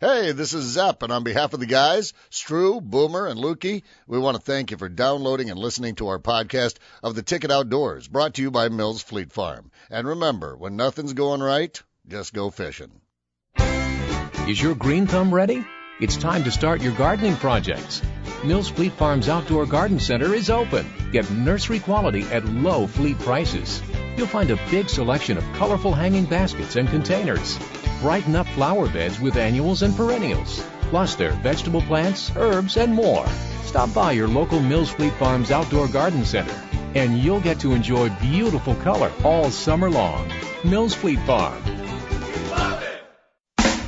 Hey, this is Zepp, and on behalf of the guys, Stru, Boomer, and Lukey, we want to thank you for downloading and listening to our podcast of The Ticket Outdoors, brought to you by Mills Fleet Farm. And remember, when nothing's going right, just go fishing. Is your green thumb ready? It's time to start your gardening projects. Mills Fleet Farm's Outdoor Garden Center is open. Get nursery quality at low fleet prices. You'll find a big selection of colorful hanging baskets and containers. Brighten up flower beds with annuals and perennials. Plus their vegetable plants, herbs, and more. Stop by your local Mills Fleet Farm's Outdoor Garden Center, and you'll get to enjoy beautiful color all summer long. Mills Fleet Farm.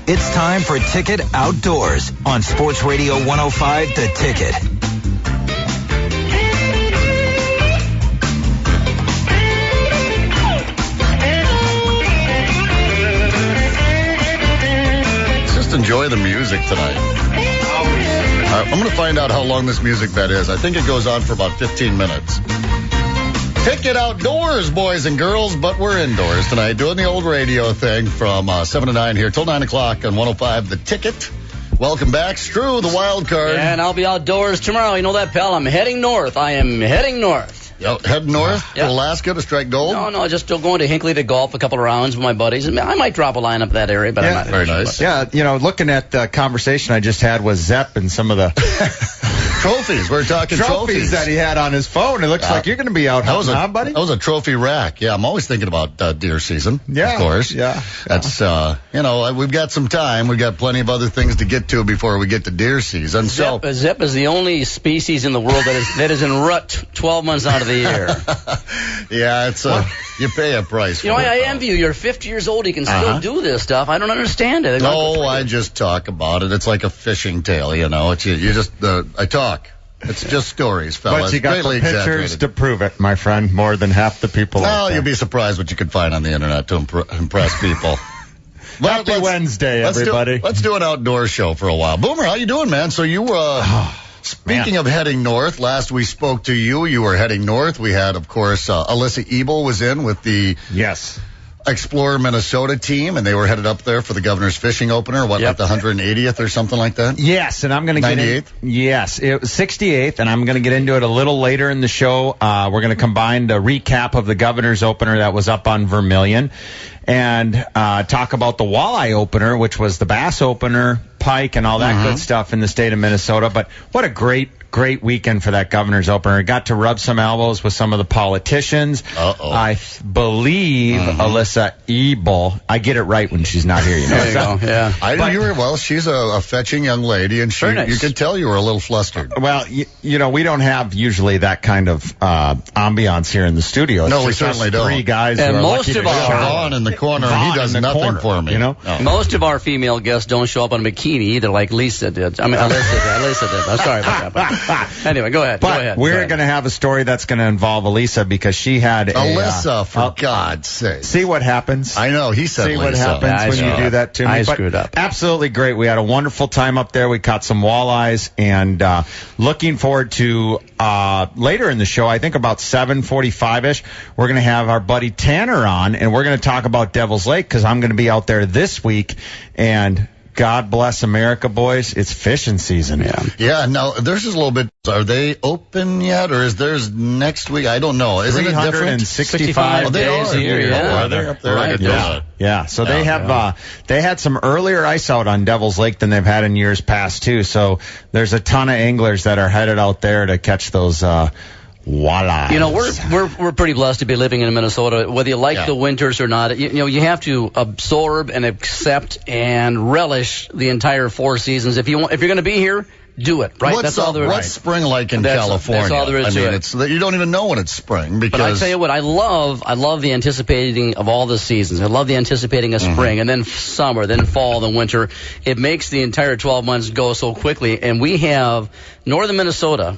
It's time for Ticket Outdoors on Sports Radio 105, The Ticket. Just enjoy the music tonight. I'm going to find out how long this music bed is. I think it goes on for about 15 minutes. Ticket Outdoors, boys and girls, but we're indoors tonight doing the old radio thing from 7 to 9 here till 9 o'clock on 105 The Ticket. Welcome back, Stru, the wild card. Yeah, and I'll be outdoors tomorrow. You know that, pal? I'm heading north. I am heading north. Head north to Alaska to strike gold? No, just going to Hinckley to golf a couple of rounds with my buddies. I might drop a line up that area, but I'm not very nice. Yeah, looking at the conversation I just had with Zepp and some of the trophies. We're talking trophies that he had on his phone. It looks like you're going to be out hunting, huh, buddy? That was a trophy rack. Yeah, I'm always thinking about deer season. Yeah, of course. Yeah. That's we've got some time. We've got plenty of other things to get to before we get to deer season. Zepp is the only species in the world that is in rut 12 months out of the year. Yeah, it's you pay a price. I envy you. You're 50 years old. You can still do this stuff. I don't understand it. No, I just talk about it. It's like a fishing tale. It's you just I talk. It's just stories, fellas. But you got the pictures to prove it, my friend. More than half the people. Well, you'll be surprised what you can find on the internet to impress people. Happy Wednesday, everybody. Let's do an outdoor show for a while. Boomer, how you doing, man? So you speaking of heading north, last we spoke to you. You were heading north. We had, of course, Alyssa Ebel was in with the Explorer Minnesota team, and they were headed up there for the Governor's Fishing Opener, like the 180th or something like that? Yes, and I'm going to get 98th? Yes, it was 68th, and I'm going to get into it a little later in the show. We're going to combine the recap of the Governor's Opener that was up on Vermilion and talk about the Walleye Opener, which was the Bass Opener, pike, and all that good stuff in the state of Minnesota. But what a great weekend for that Governor's Opener. Got to rub some elbows with some of the politicians. I believe Alyssa Ebel. I get it right when she's not here. There you go. Yeah. Well, she's a fetching young lady, and you could tell you were a little flustered. Well, we don't have usually that kind of ambiance here in the studio. No, we certainly don't. Three guys and who are most of our Vaughn in the corner, he does nothing for me. Most of our female guests don't show up on a bikini either, like Lisa did. Alyssa did. I'm sorry about that. Anyway, go ahead. But we're going to have a story that's going to involve Alyssa because she had Alyssa, for God's sake. See what happens? I know, he said See Lisa. what happens when you do that to me. I screwed up. Absolutely great. We had a wonderful time up there. We caught some walleyes, and looking forward to later in the show, I think about 7:45-ish, we're going to have our buddy Tanner on, and we're going to talk about Devil's Lake because I'm going to be out there this week, and God bless America, boys. It's fishing season. Yeah, now, there's just a little bit. Are they open yet, or is theirs next week? I don't know. Isn't it different? 365 days a year. Yeah, they're up there. Right. Yeah, so they have they had some earlier ice out on Devil's Lake than they've had in years past, too. So there's a ton of anglers that are headed out there to catch those walleye. We're pretty blessed to be living in Minnesota. Whether you like the winters or not, you have to absorb and accept and relish the entire 4 seasons. If you're going to be here, do it, right? What's spring like in California? That's all there is to it. You don't even know when it's spring because. But I tell you what, I love the anticipating of all the seasons. I love the anticipating of spring and then summer, then fall, then winter. It makes the entire 12 months go so quickly. And we have northern Minnesota.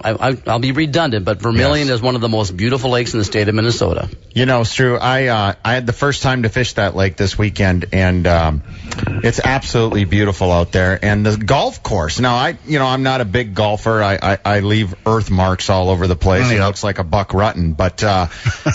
I'll be redundant, but Vermilion is one of the most beautiful lakes in the state of Minnesota. Stu, I had the first time to fish that lake this weekend, and it's absolutely beautiful out there. And the golf course. Now, I'm not a big golfer. I leave earth marks all over the place. It looks like a Buck Rutten, but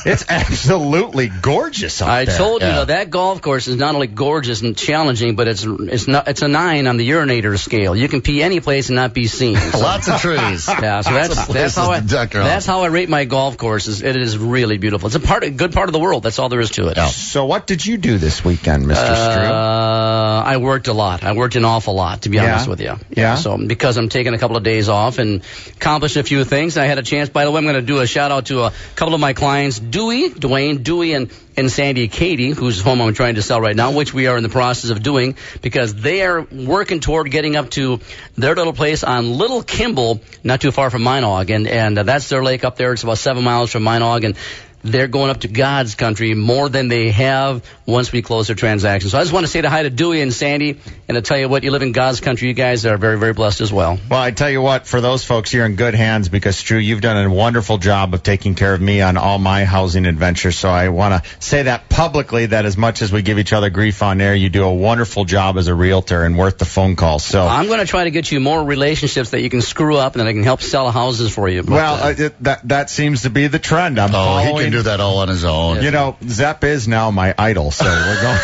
it's absolutely gorgeous out there. I told you, that golf course is not only gorgeous and challenging, but it's a 9 on the urinator scale. You can pee any place and not be seen. So. Lots of trees. Yeah, so that's how I rate my golf courses. It is really beautiful. It's a good part of the world. That's all there is to it. Yeah. So what did you do this weekend, Mr. Strew? I worked a lot. I worked an awful lot, to be honest with you. Yeah. So because I'm taking a couple of days off and accomplished a few things, I had a chance. By the way, I'm going to do a shout out to a couple of my clients, Dwayne, and Sandy Katie, whose home I'm trying to sell right now, which we are in the process of doing, because they are working toward getting up to their little place on Little Kimball, not too far from Minogue, and that's their lake up there. It's about 7 miles from Minogue, and they're going up to God's country more than they have once we close their transaction. So I just want to say hi to Dewey and Sandy, and to tell you what, you live in God's country. You guys are very, very blessed as well. Well, I tell you what, for those folks, you're in good hands, because, Strew, you've done a wonderful job of taking care of me on all my housing adventures. So I want to say that publicly, that as much as we give each other grief on air, you do a wonderful job as a realtor and worth the phone call. So I'm going to try to get you more relationships that you can screw up, and then I can help sell houses for you. That seems to be the trend. He can do that all on his own. You know, Zepp is now my idol, so we're going.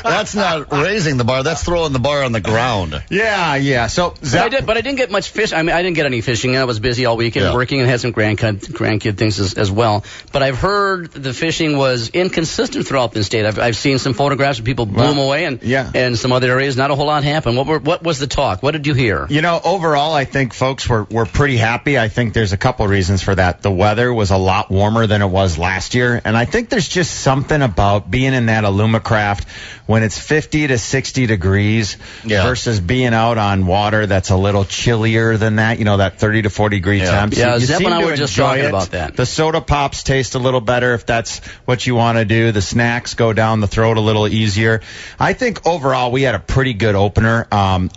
That's not raising the bar. That's throwing the bar on the ground. Yeah. So, Zepp, but I didn't get much fish. I mean, I didn't get any fishing. I was busy all weekend working and had some grandkid things as well. But I've heard the fishing was inconsistent throughout the state. I've seen some photographs of people blew them away, and some other areas not a whole lot happened. What was the talk? What did you hear? You know, overall, I think folks were pretty happy. I think there's a couple reasons for that. The weather was a lot warmer than it was last year, and I think there's just something about being in that Alumacraft when it's 50 to 60 degrees versus being out on water that's a little chillier than that, that 30 to 40 degree temps. Yeah, you Zepp and I were just talking about that. The soda pops taste a little better if that's what you want to do. The snacks go down the throat a little easier. I think overall we had a pretty good opener.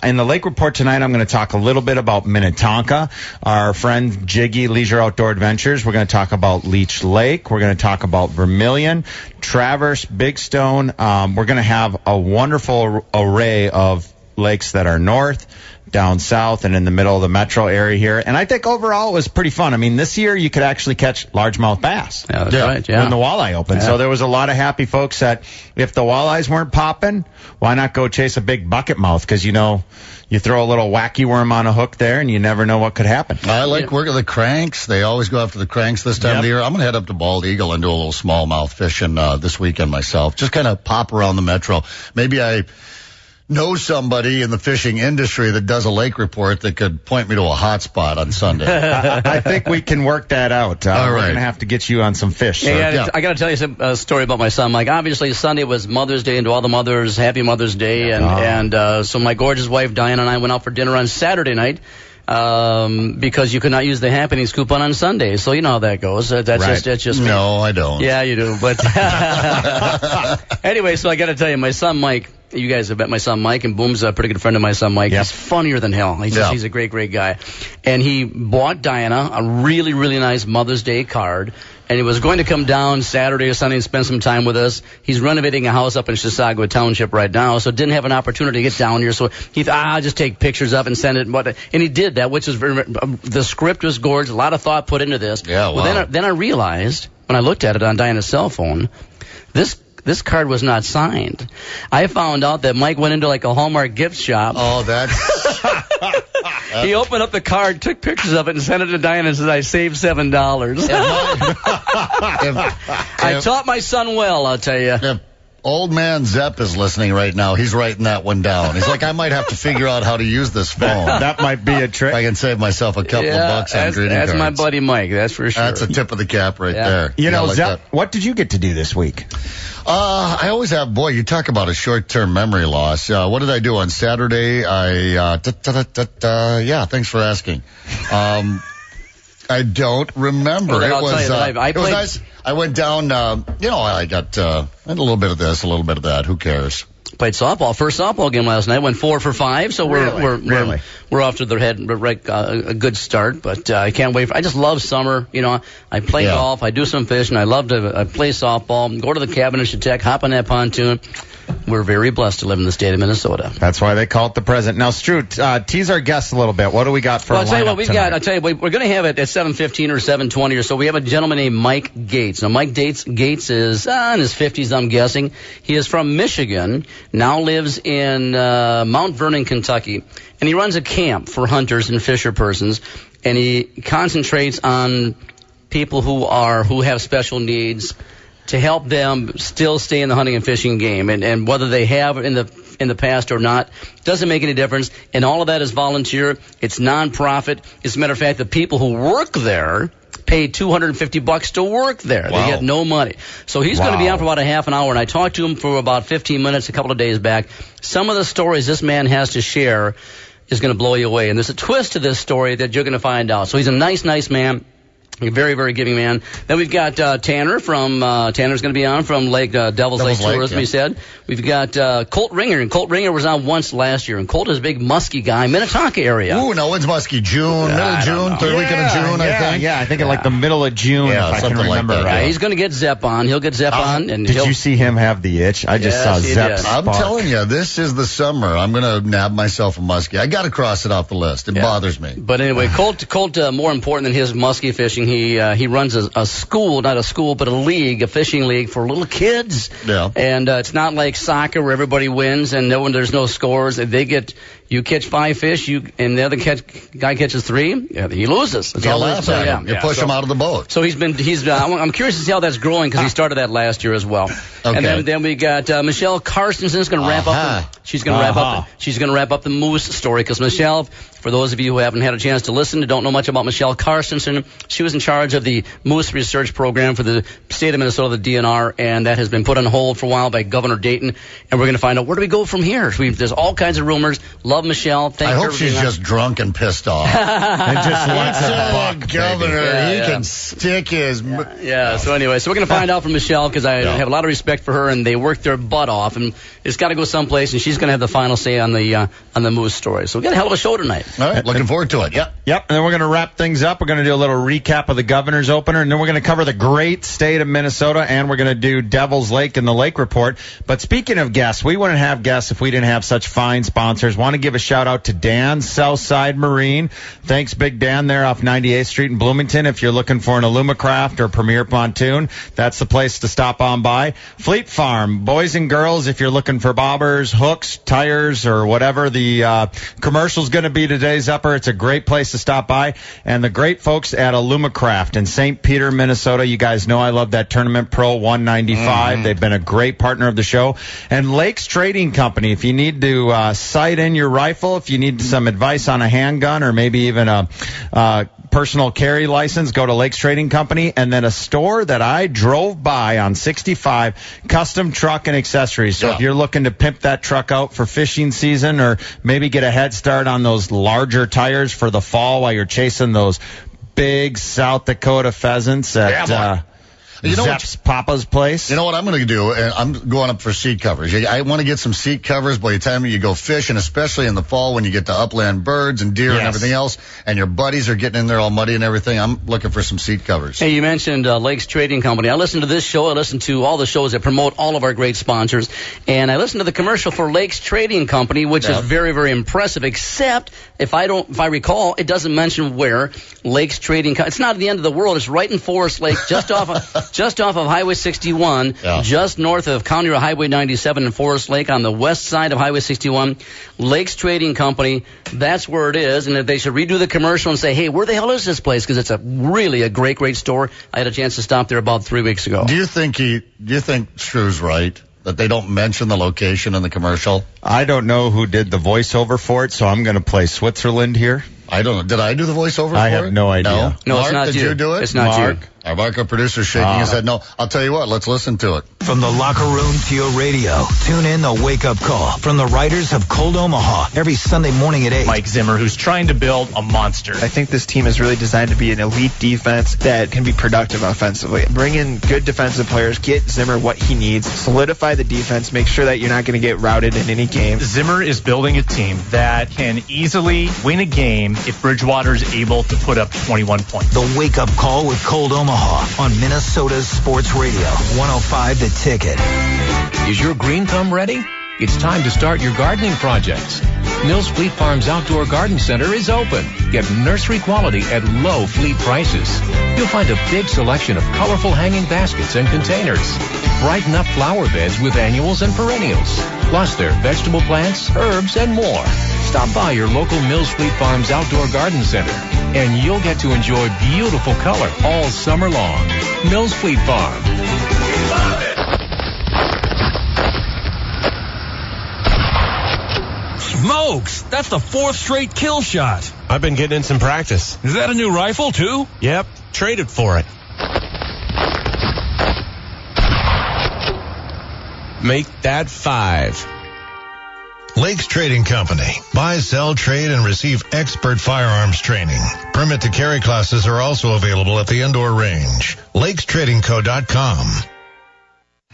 In the Lake Report tonight, I'm going to talk a little bit about Minnetonka, our friend Jiggy Leisure Outdoor Adventures. We're going to talk about Leech Lake. We're going to talk about Vermilion, Traverse, Big Stone. We're going to have a wonderful array of lakes that are north, down south, and in the middle of the metro area here. And I think overall it was pretty fun. I mean, this year you could actually catch largemouth bass. Yeah, that's right, yeah. When the walleye opened. Yeah. So there was a lot of happy folks that if the walleyes weren't popping, why not go chase a big bucket mouth? Because, you throw a little wacky worm on a hook there, and you never know what could happen. I like working the cranks. They always go after the cranks this time of the year. I'm going to head up to Bald Eagle and do a little smallmouth fishing this weekend myself. Just kind of pop around the metro. Maybe I know somebody in the fishing industry that does a lake report that could point me to a hot spot on Sunday. I think we can work that out. All right. We're going to have to get you on some fish. I got to tell you a story about my son, Mike. Obviously, Sunday was Mother's Day, and to all the mothers, happy Mother's Day. And so my gorgeous wife, Diana, and I went out for dinner on Saturday night. Because you could not use the happenings coupon on Sunday. So you know how that goes. That's just me. No, I don't. Yeah, you do. But anyway, so I got to tell you, my son Mike, you guys have met my son Mike, and Boom's a pretty good friend of my son Mike. Yep. He's funnier than hell. He's a great, great guy. And he bought Diana a really, really nice Mother's Day card. And he was going to come down Saturday or Sunday and spend some time with us. He's renovating a house up in Chisago Township right now, so didn't have an opportunity to get down here. So he thought, I'll just take pictures of it and send it. And he did that, which was the script was gorgeous. A lot of thought put into this. Yeah, wow. Well, then I realized, when I looked at it on Diana's cell phone, this card was not signed. I found out that Mike went into like a Hallmark gift shop. Oh, that's... He opened up the card, took pictures of it, and sent it to Diana and said, I saved $7. I taught my son well, I'll tell you. If old man Zepp is listening right now, he's writing that one down. He's like, I might have to figure out how to use this phone. That might be a trick. I can save myself a couple of bucks on greeting cards. That's my buddy Mike, that's for sure. That's a tip of the cap right there. Zepp, what did you get to do this week? I always have, you talk about a short-term memory loss. What did I do on Saturday? Thanks for asking. I don't remember. It was nice. I went down, I got a little bit of this, a little bit of that. Who cares? Played softball. First softball game last night. Went 4 for 5. So we're off to the head a good start. But I can't wait. I just love summer. I play golf. I do some fishing. I love to play softball. Go to the cabin in Chautauqua. Hop on that pontoon. We're very blessed to live in the state of Minnesota. That's why they call it the present. Now, Stu, tease our guests a little bit. What do we got for Well, a I'll tell you lineup what we've tonight? got. I'll tell you, we're going to have it at 7:15 or 7:20 or so. We have a gentleman named Mike Gates. Now, Mike Gates is in his 50s, I'm guessing. He is from Michigan, now lives in Mount Vernon, Kentucky, and he runs a camp for hunters and fisher persons, and he concentrates on people who have special needs to help them still stay in the hunting and fishing game, and whether they have in the past or not doesn't make any difference. And all of that is volunteer. It's nonprofit. As a matter of fact, the people who work there pay $250 to work there. Wow. They get no money. So he's going to be out for about a half an hour, and I talked to him for about 15 minutes a couple of days back. Some of the stories this man has to share is going to blow you away, and there's a twist to this story that you're going to find out. So he's a nice man. A very, very giving man. Then we've got Tanner from Tanner's going to be on from Devil's Lake Tourism, he said. We've got Colt Ringer, and Colt Ringer was on once last year, and Colt is a big muskie guy, Minnetonka area. Ooh, no, when's muskie? June, middle of June, third weekend of June, I think. Yeah, I think in like the middle of June, Yeah, if I can something like remember that, right. yeah. He's going to get Zepp on. He'll get Zepp on. And Did you see him have the itch? I just saw Yes, he Zepp did. I'm spark. telling you, this is the summer. I'm going to nab myself a muskie. I got to cross it off the list. It bothers me. But anyway, Colt, more important than his muskie fishing, he runs a school, not a school, but a fishing league for little kids. Yeah. And it's not like soccer where everybody wins and there's no scores. You catch 5 fish, and the other guy catches 3, he loses. That's You all laugh at him. You push him out of the boat. So I'm curious to see how that's growing because he started that last year as well. Okay. And then we got Michelle Carstenson's going to wrap up. She's going to wrap up the moose story because Michelle, for those of you who haven't had a chance to listen, who don't know much about Michelle Carstenson, she was in charge of the moose research program for the state of Minnesota, the DNR, and that has been put on hold for a while by Governor Dayton. And we're going to find out where do we go from here. There's all kinds of rumors. Love Michelle. Thank I her hope for she's being on. just drunk and pissed off. And just lets a buck, Governor, baby. he Yeah. can stick his... Yeah, so anyway, we're going to find out from Michelle because I have a lot of respect for her, and they work their butt off, and it's got to go someplace, and she's going to have the final say on the moose story. So we got a hell of a show tonight. All right, looking forward to it. Yep, and then we're going to wrap things up. We're going to do a little recap of the Governor's Opener, and then we're going to cover the great state of Minnesota, and we're going to do Devil's Lake and the Lake Report. But speaking of guests, we wouldn't have guests if we didn't have such fine sponsors. Want to give a shout-out to Dan, Southside Marine. Thanks, Big Dan, there off 98th Street in Bloomington. If you're looking for an Alumacraft or Premier Pontoon, that's the place to stop on by. Fleet Farm, boys and girls, if you're looking for bobbers, hooks, tires, or whatever the commercial's going to be today's upper, it's a great place to stop by. And the great folks at Alumacraft in St. Peter, Minnesota. You guys know I love that Tournament Pro 195. They've been a great partner of the show. And Lakes Trading Company, if you need to sight in your rifle, if you need some advice on a handgun or maybe even a personal carry license, go to Lakes Trading Company. And then a store that I drove by on 65, Custom Truck and Accessories. So if you're looking to pimp that truck out for fishing season or maybe get a head start on those larger tires for the fall while you're chasing those big South Dakota pheasants at Zepp's Papa's place. You know what I'm going to do? I'm going up for seat covers. I want to get some seat covers by the time you go fishing, especially in the fall when you get to upland birds and deer and everything else, and your buddies are getting in there all muddy and everything. I'm looking for some seat covers. Hey, you mentioned Lakes Trading Company. I listen to this show. I listen to all the shows that promote all of our great sponsors. And I listen to the commercial for Lakes Trading Company, which is very, very impressive, except if I recall, it doesn't mention where Lakes Trading Company. It's not at the end of the world. It's right in Forest Lake, just off of Highway 61, just north of County Road Highway 97 in Forest Lake on the west side of Highway 61. Lakes Trading Company, that's where it is. And if they should redo the commercial and say, hey, where the hell is this place? Because it's really a great, great store. I had a chance to stop there about 3 weeks ago. Do you think Stru's right? That they don't mention the location in the commercial? I don't know who did the voiceover for it, so I'm going to play Switzerland here. I don't know. Did I do the voiceover for it? I have no idea. No, Mark, it's not did you. you do it? It's not Mark? you. Our Marco producer shaking his head no. I'll tell you what, let's listen to it. From the locker room to your radio, tune in the wake-up call from the writers of Cold Omaha every Sunday morning at 8. Mike Zimmer, who's trying to build a monster. I think this team is really designed to be an elite defense that can be productive offensively. Bring in good defensive players, get Zimmer what he needs, solidify the defense, make sure that you're not going to get routed in any game. Zimmer is building a team that can easily win a game if Bridgewater is able to put up 21 points. The wake-up call with Cold Omaha on Minnesota's Sports Radio, 105 The Ticket. Is your green thumb ready? It's time to start your gardening projects. Mills Fleet Farms Outdoor Garden Center is open. Get nursery quality at low fleet prices. You'll find a big selection of colorful hanging baskets and containers. Brighten up flower beds with annuals and perennials. Plus their vegetable plants, herbs, and more. Stop by your local Mills Fleet Farms Outdoor Garden Center, and you'll get to enjoy beautiful color all summer long. Mills Fleet Farm. We love it! Smokes! That's the 4th straight kill shot. I've been getting in some practice. Is that a new rifle, too? Yep, traded for it. Make that 5. Lakes Trading Company. Buy, sell, trade, and receive expert firearms training. Permit to carry classes are also available at the indoor range. LakesTradingCo.com.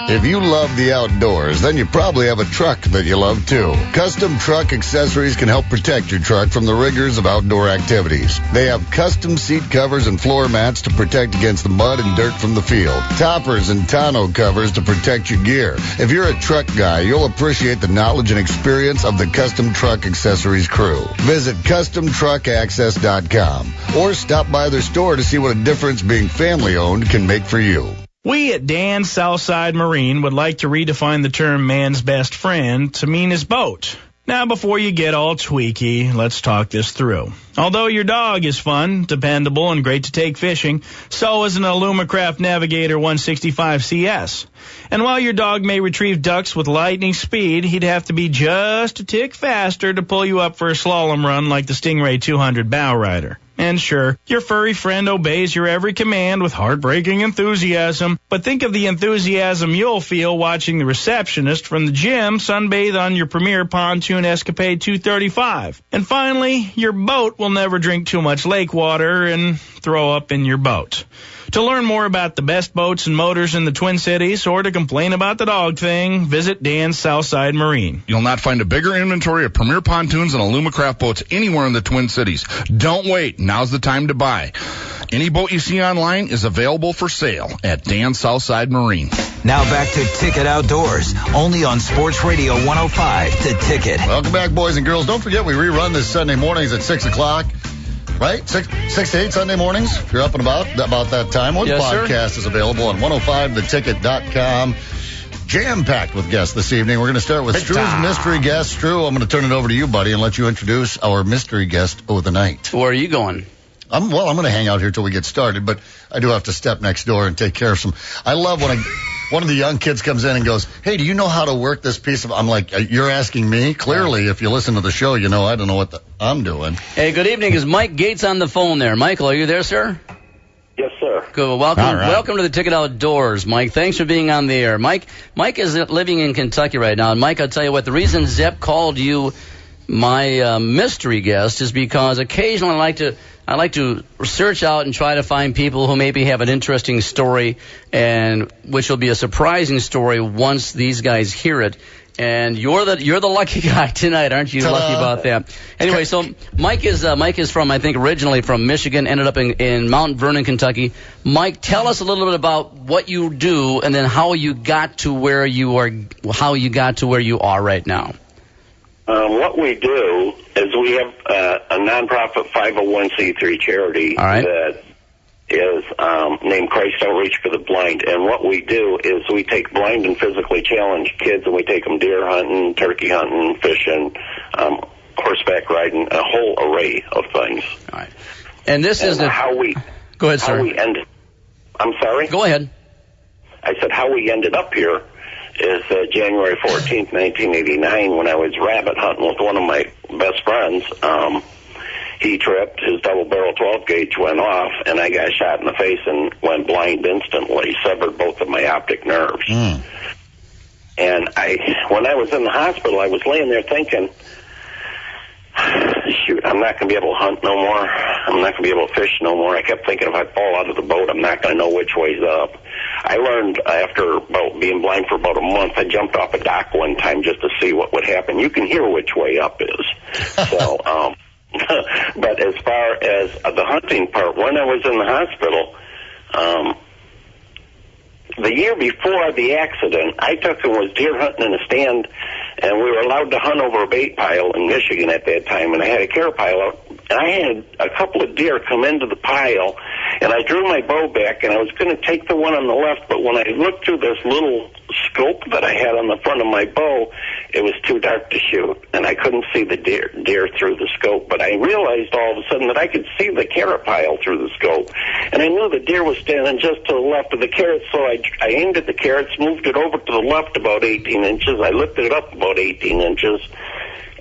If you love the outdoors, then you probably have a truck that you love too. Custom Truck Accessories can help protect your truck from the rigors of outdoor activities. They have custom seat covers and floor mats to protect against the mud and dirt from the field. Toppers and tonneau covers to protect your gear. If you're a truck guy, you'll appreciate the knowledge and experience of the Custom Truck Accessories crew. Visit CustomTruckAccess.com or stop by their store to see what a difference being family-owned can make for you. We at Dan Southside Marine would like to redefine the term man's best friend to mean his boat. Now, before you get all tweaky, let's talk this through. Although your dog is fun, dependable, and great to take fishing, so is an Alumacraft Navigator 165 CS. And while your dog may retrieve ducks with lightning speed, he'd have to be just a tick faster to pull you up for a slalom run like the Stingray 200 Bow Rider. And sure, your furry friend obeys your every command with heartbreaking enthusiasm, but think of the enthusiasm you'll feel watching the receptionist from the gym sunbathe on your Premier Pontoon Escapade 235. And finally, your boat will never drink too much lake water and throw up in your boat. To learn more about the best boats and motors in the Twin Cities or to complain about the dog thing, visit Dan's Southside Marine. You'll not find a bigger inventory of Premier Pontoons and Alumacraft boats anywhere in the Twin Cities. Don't wait. Now's the time to buy. Any boat you see online is available for sale at Dan's Southside Marine. Now back to Ticket Outdoors, only on Sports Radio 105, The Ticket. Welcome back, boys and girls. Don't forget we rerun this Sunday mornings at 6 o'clock. Right? 6 to 8 Sunday mornings. If you're up and about that time. Or the podcast is available on 105theticket.com. Jam-packed with guests this evening. We're going to start with Stru's mystery guest. Stru, I'm going to turn it over to you, buddy, and let you introduce our mystery guest of the night. Where are you going? I'm going to hang out here till we get started, but I do have to step next door and take care of some. I love when one of the young kids comes in and goes, "Hey, do you know how to work this piece of?" I'm like, "You're asking me?" Clearly, if you listen to the show, you know I don't know what I'm doing. Hey, good evening. Is Mike Gates on the phone there? Michael, are you there, sir? Yes, sir. Good. Welcome to the Ticket Outdoors, Mike. Thanks for being on the air. Mike is living in Kentucky right now, and Mike, I'll tell you what. The reason Zep called you my mystery guest is because occasionally I like to search out and try to find people who maybe have an interesting story, and which will be a surprising story once these guys hear it. And you're the lucky guy tonight, aren't you? Lucky about that. Anyway, so Mike is from, I think, originally from Michigan, ended up in Mount Vernon, Kentucky. Mike, tell us a little bit about what you do, and then how you got to where you are right now. What we do is we have a nonprofit 501c3 charity that is named Christ Outreach for the Blind. And what we do is we take blind and physically challenged kids and we take them deer hunting, turkey hunting, fishing, horseback riding, a whole array of things. All right. And this is how we... Go ahead, sir. I'm sorry? Go ahead. I said how we ended up here is January 14th, 1989, when I was rabbit hunting with one of my best friends. He tripped, his double-barrel 12-gauge went off, and I got shot in the face and went blind instantly, severed both of my optic nerves. And when I was in the hospital, I was laying there thinking, shoot, I'm not going to be able to hunt no more. I'm not going to be able to fish no more. I kept thinking if I fall out of the boat, I'm not going to know which way's up. I learned after about being blind for about a month, I jumped off a dock one time just to see what would happen. You can hear which way up is. So, but as far as the hunting part, when I was in the hospital, the year before the accident, I took and was deer hunting in a stand, and we were allowed to hunt over a bait pile in Michigan at that time, and I had a carrot pile out, and I had a couple of deer come into the pile, and I drew my bow back, and I was going to take the one on the left, but when I looked through this little scope that I had on the front of my bow, it was too dark to shoot, and I couldn't see the deer through the scope, but I realized all of a sudden that I could see the carrot pile through the scope, and I knew the deer was standing just to the left of the carrots, so I aimed at the carrots, moved it over to the left about 18 inches, I lifted it up about 18 inches,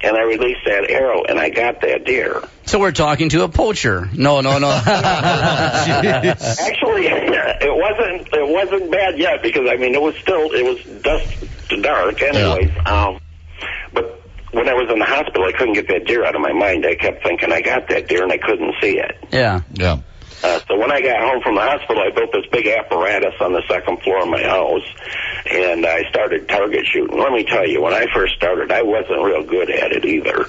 and I released that arrow, and I got that deer. So we're talking to a poacher. No. Actually, it wasn't bad yet, because, I mean, it was dusk to dark anyways. Yeah. But when I was in the hospital, I couldn't get that deer out of my mind. I kept thinking I got that deer, and I couldn't see it. Yeah. So when I got home from the hospital, I built this big apparatus on the second floor of my house, and I started target shooting. Let me tell you, when I first started, I wasn't real good at it either.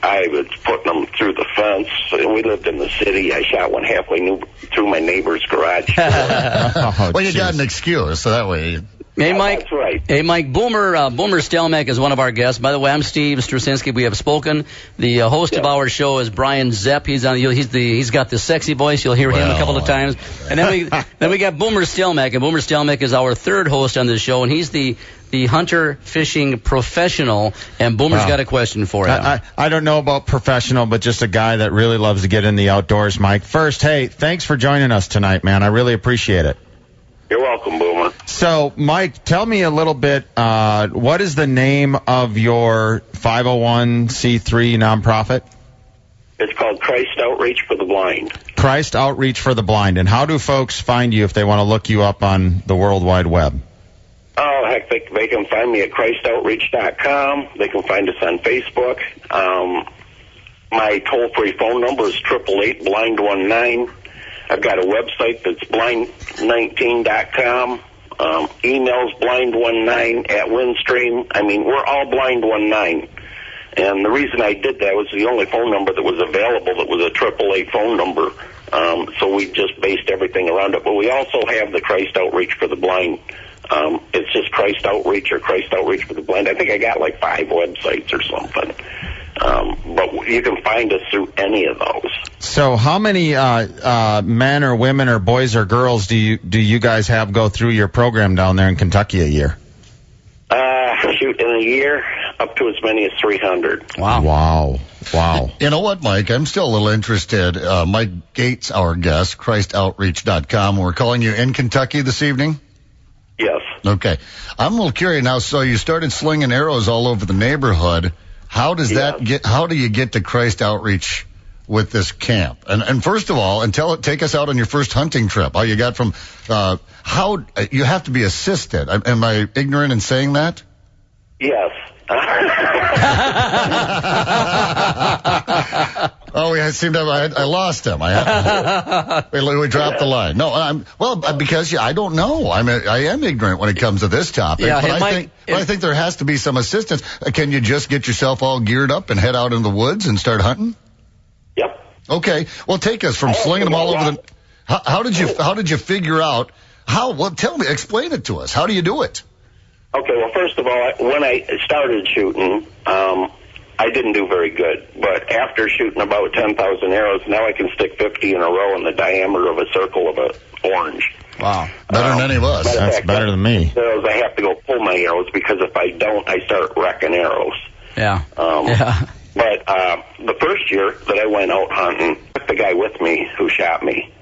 I was putting them through the fence, and we lived in the city. I shot one halfway through my neighbor's garage. Well, you got an excuse, so that way... Hey, Mike. That's right. Hey, Mike. Boomer Stelmach is one of our guests. By the way, I'm Steve Straczynski. We have spoken. The host of our show is Brian Zepp. He's got the sexy voice. You'll hear him a couple of times. And then we got Boomer Stelmach, and Boomer Stelmach is our third host on this show, and he's the hunter fishing professional. And Boomer's got a question for you. I don't know about professional, but just a guy that really loves to get in the outdoors. Mike, first, hey, thanks for joining us tonight, man. I really appreciate it. You're welcome, Boomer. So, Mike, tell me a little bit, what is the name of your 501c3 nonprofit? It's called Christ Outreach for the Blind. Christ Outreach for the Blind. And how do folks find you if they want to look you up on the World Wide Web? Oh, heck, they can find me at ChristOutreach.com. They can find us on Facebook. My toll-free phone number is 888-BLIND19. I've got a website that's blind19.com. Emails blind19@Windstream. I mean, we're all blind19. And the reason I did that was the only phone number that was available that was a AAA phone number. So we just based everything around it. But we also have the Christ Outreach for the Blind. It's just Christ Outreach or Christ Outreach for the Blind. I think I got like 5 websites or something. But you can find us through any of those. So how many men or women or boys or girls do you guys have go through your program down there in Kentucky a year? Shoot, in a year, up to as many as 300. Wow. You know what, Mike? I'm still a little interested. Mike Gates, our guest, ChristOutreach.com. We're calling you in Kentucky this evening? Yes. Okay. I'm a little curious now. So you started slinging arrows all over the neighborhood. How does that get? How do you get to Christ Outreach with this camp? And first of all, take us out on your first hunting trip. How you got from? How you have to be assisted? Am I ignorant in saying that? Yes. Oh, it seemed I lost him. We dropped the line. No, because I don't know. I am ignorant when it comes to this topic. Yeah, but I think there has to be some assistance. Can you just get yourself all geared up and head out in the woods and start hunting? Yep. Okay. Well, take us from slinging them all over the. How did you figure out how? Well, tell me, explain it to us. How do you do it? Okay, well, first of all, when I started shooting, I didn't do very good. But after shooting about 10,000 arrows, now I can stick 50 in a row in the diameter of a circle of an orange. Wow. Better than any of us. That's better than me. I have to go pull my arrows, because if I don't, I start wrecking arrows. Yeah. But the first year that I went out hunting, I took the guy with me who shot me,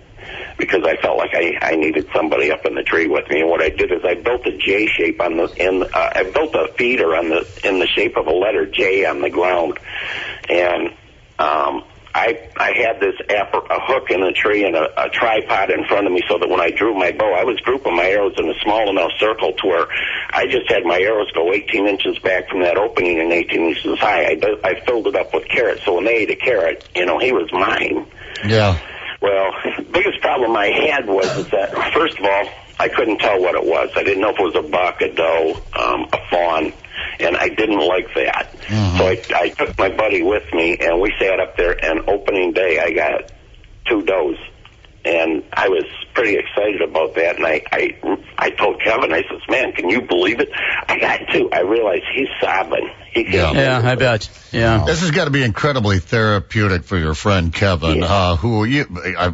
because I felt like I needed somebody up in the tree with me. And what I did is I built a J shape I built a feeder in the shape of a letter J on the ground, and I had this a hook in the tree and a tripod in front of me, so that when I drew my bow, I was grouping my arrows in a small enough circle to where I just had my arrows go 18 inches back from that opening and 18 inches high. I filled it up with carrots, so when they ate a carrot, he was mine. Yeah. Well, the biggest problem I had was that, first of all, I couldn't tell what it was. I didn't know if it was a buck, a doe, a fawn, and I didn't like that. Mm-hmm. So I took my buddy with me, and we sat up there, and opening day I got 2 does. And I was pretty excited about that, and I told Kevin, I says, man, can you believe it? I got to. I realized he's sobbing. Yeah, I bet. Yeah. This has got to be incredibly therapeutic for your friend Kevin, who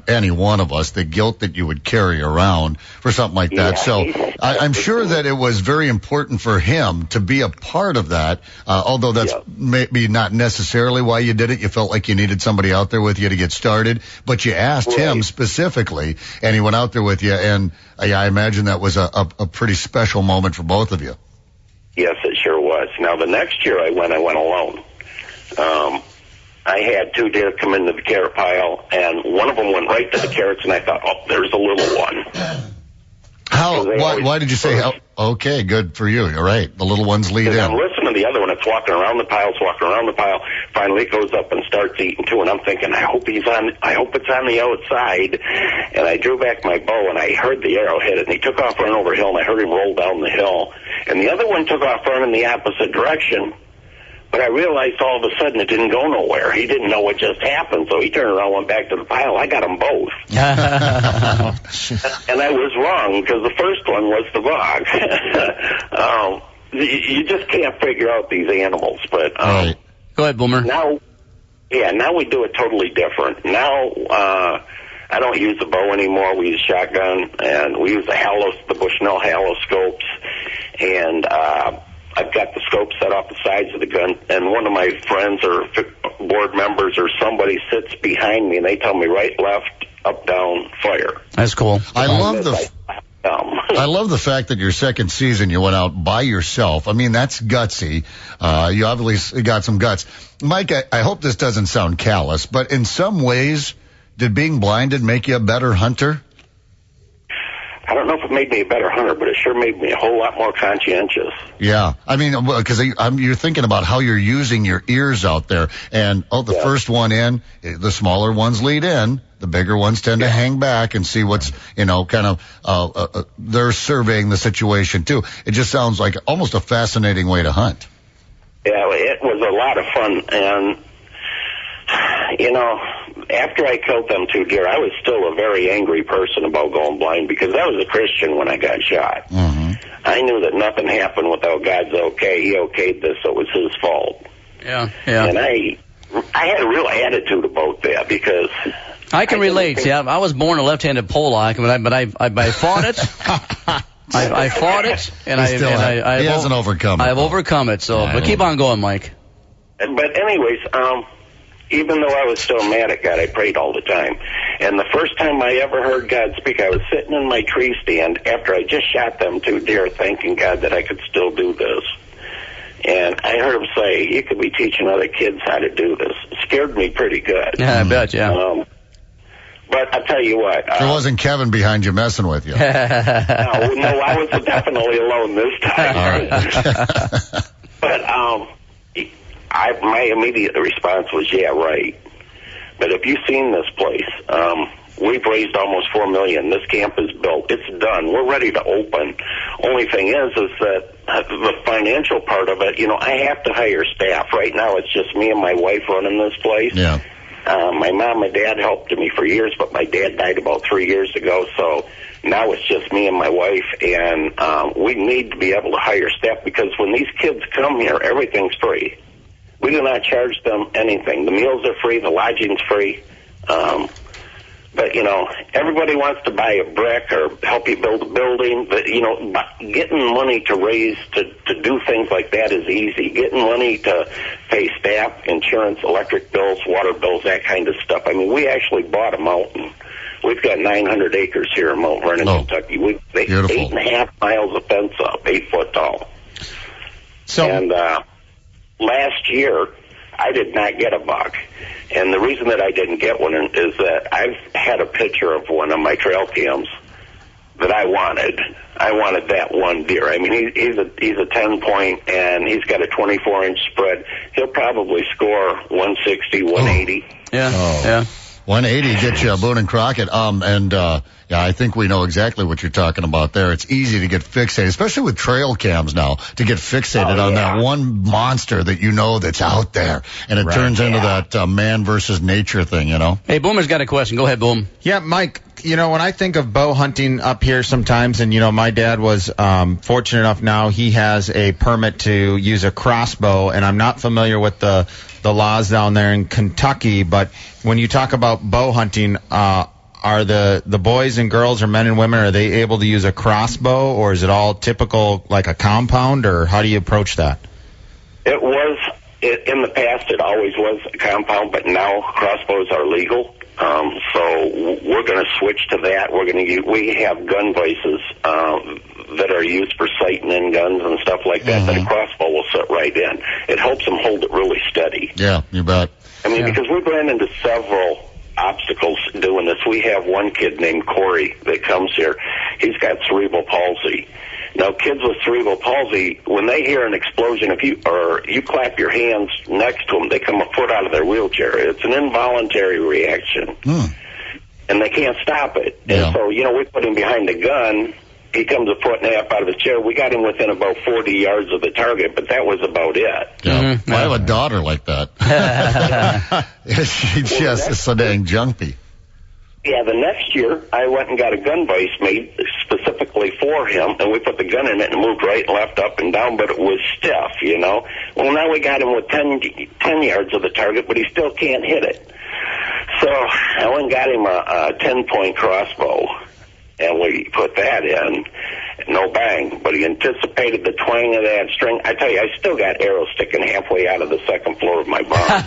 any one of us, the guilt that you would carry around for something like that. So I'm sure that it was very important for him to be a part of that, although that's maybe not necessarily why you did it. You felt like you needed somebody out there with you to get started, but you asked him specifically, and he went out there with you, and I imagine that was a pretty special moment for both of you. Yes, it sure was. Now, the next year I went alone. I had 2 deer come into the carrot pile, and one of them went right to the carrots, and I thought, oh, there's a little one. Why did you say, okay, good for you. You're right. The little ones lead in. I'm listening to the other one. It's walking around the pile. Finally, it goes up and starts eating, too, and I'm thinking, I hope it's on the outside. And I drew back my bow, and I heard the arrow hit it, and he took off running over a hill, and I heard him roll down the hill. And the other one took off running the opposite direction. But I realized all of a sudden it didn't go nowhere. He didn't know what just happened, so he turned around and went back to the pile. I got them both. And I was wrong, because the first one was the buck. You just can't figure out these animals. But Go ahead, Boomer. Now we do it totally different. Now I don't use the bow anymore. We use shotgun, and we use the Bushnell Halo scopes, and I've got the scope set off the sides of the gun, and one of my friends or board members or somebody sits behind me, and they tell me right, left, up, down, fire. That's cool. I love the fact that your second season you went out by yourself. I mean, that's gutsy. You obviously got some guts. Mike, I hope this doesn't sound callous, but in some ways, did being blinded make you a better hunter? I don't know if it made me a better hunter, but it sure made me a whole lot more conscientious. Yeah. I mean, because you're thinking about how you're using your ears out there. And, the first one in, the smaller ones lead in. The bigger ones tend to hang back and see what's, they're surveying the situation, too. It just sounds like almost a fascinating way to hunt. Yeah, it was a lot of fun. And, after I killed them 2 deer, I was still a very angry person about going blind, because I was a Christian when I got shot. Mm-hmm. I knew that nothing happened without God's okay. He okayed this, so it was his fault. Yeah. And I had a real attitude about that, because I can relate. Yeah, I was born a left-handed Pollock, but I fought it. I fought it, and he hasn't overcome it. I've overcome it. So, but keep on going, Mike. But anyways, even though I was still mad at God, I prayed all the time. And the first time I ever heard God speak, I was sitting in my tree stand after I just shot them 2 deer, thanking God that I could still do this. And I heard him say, you could be teaching other kids how to do this. It scared me pretty good. Yeah, I bet, yeah. But I'll tell you what. There wasn't Kevin behind you messing with you. No, I was definitely alone this time. All right. But my immediate response was, yeah, right. But have you seen this place? We've raised almost $4 million. This camp is built. It's done. We're ready to open. Only thing is that the financial part of it, I have to hire staff. Right now it's just me and my wife running this place. Yeah. My mom and dad helped me for years, but my dad died about 3 years ago, so now it's just me and my wife, and we need to be able to hire staff, because when these kids come here, everything's free. We do not charge them anything. The meals are free, the lodging's free. But, everybody wants to buy a brick or help you build a building. But, getting money to raise, to do things like that is easy. Getting money to pay staff, insurance, electric bills, water bills, that kind of stuff. I mean, we actually bought a mountain. We've got 900 acres here in Mount Vernon, Kentucky. We've 8.5 miles of fence up, 8 foot tall. And last year, I did not get a buck. And the reason that I didn't get one is that I've had a picture of one of my trail cams that I wanted. I wanted that one deer. I mean, he's a 10-point, and he's got a 24-inch spread. He'll probably score 160, 180. Yeah. 180 gets you a Boone and Crockett. Yeah, I think we know exactly what you're talking about there. It's easy to get fixated, especially with trail cams now, to get fixated on that one monster that you know that's out there. And it turns into that man versus nature thing, you know? Hey, Boomer's got a question. Go ahead, Boom. Yeah, Mike, you know, when I think of bow hunting up here sometimes, and, you know, my dad was fortunate enough now he has a permit to use a crossbow, and I'm not familiar with the laws down there in Kentucky, but when you talk about bow hunting, are the boys and girls or men and women, are they able to use a crossbow, or is it all typical like a compound, or how do you approach that? It was, in the past, it always was a compound, but now crossbows are legal. So we're going to switch to that. We have gun vices that are used for sighting in guns and stuff like that, that a crossbow will sit right in. It helps them hold it really steady. Yeah, you bet. I mean, because we've ran into several obstacles doing this. We have one kid named Corey that comes here. He's got cerebral palsy. Now, kids with cerebral palsy, when they hear an explosion, if you clap your hands next to them, they come a foot out of their wheelchair. It's an involuntary reaction, and they can't stop it. Yeah. And so, you know, we put him behind the gun. He comes a foot and a half out of his chair. We got him within about 40 yards of the target, but that was about it. Yeah. I have a daughter like that. She's just so dang jumpy. Yeah, the next year, I went and got a gun vise made specifically for him, and we put the gun in it and moved right and left, up and down, but it was stiff, you know. Well, now we got him with 10 yards of the target, but he still can't hit it. So I went and got him a 10-point crossbow, and we put that in. No bang, but he anticipated the twang of that string. I tell you, I still got arrows sticking halfway out of the second floor of my barn.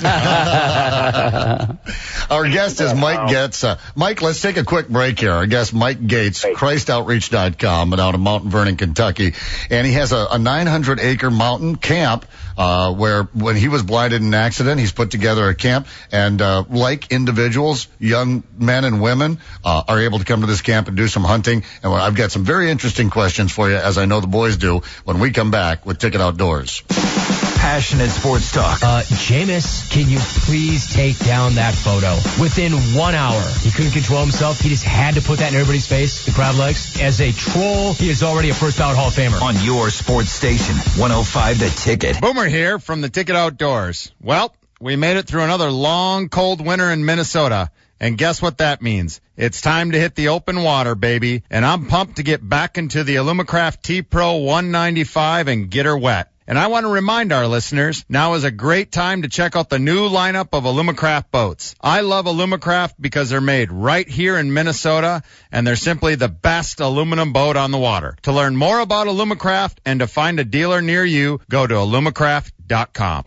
Our guest is Mike Gates. Mike, let's take a quick break here. Our guest, Mike Gates, ChristOutreach.com, out of Mount Vernon, Kentucky. And he has a 900-acre mountain camp where when he was blinded in an accident, he's put together a camp. And like individuals, young men and women are able to come to this camp and do some hunting. And I've got some very interesting questions for you, as I know the boys do, when we come back with Ticket Outdoors. Passionate sports talk. Jameis, can you please take down that photo? Within 1 hour, he couldn't control himself. He just had to put that in everybody's face, the crowd likes. As a troll, he is already a first ballot Hall of Famer. On your sports station, 105 The Ticket. Boomer here from the Ticket Outdoors. Well, we made it through another long, cold winter in Minnesota. And guess what that means? It's time to hit the open water, baby. And I'm pumped to get back into the Alumacraft T-Pro 195 and get her wet. And I want to remind our listeners, now is a great time to check out the new lineup of Alumacraft boats. I love Alumacraft because they're made right here in Minnesota, and they're simply the best aluminum boat on the water. To learn more about Alumacraft and to find a dealer near you, go to alumacraft.com.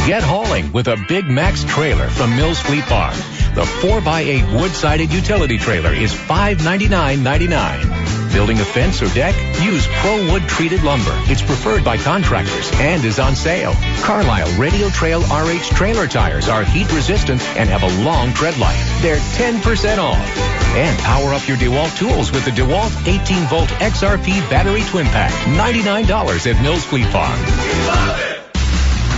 Get hauling with a Big Max trailer from Mills Fleet Farm. The 4x8 wood-sided utility trailer is $599.99. Building a fence or deck? Use ProWood treated lumber. It's preferred by contractors and is on sale. Carlisle Radial Trail RH trailer tires are heat resistant and have a long tread life. They're 10% off. And power up your DeWalt tools with the DeWalt 18-volt XRP battery twin pack. $99 at Mills Fleet Farm.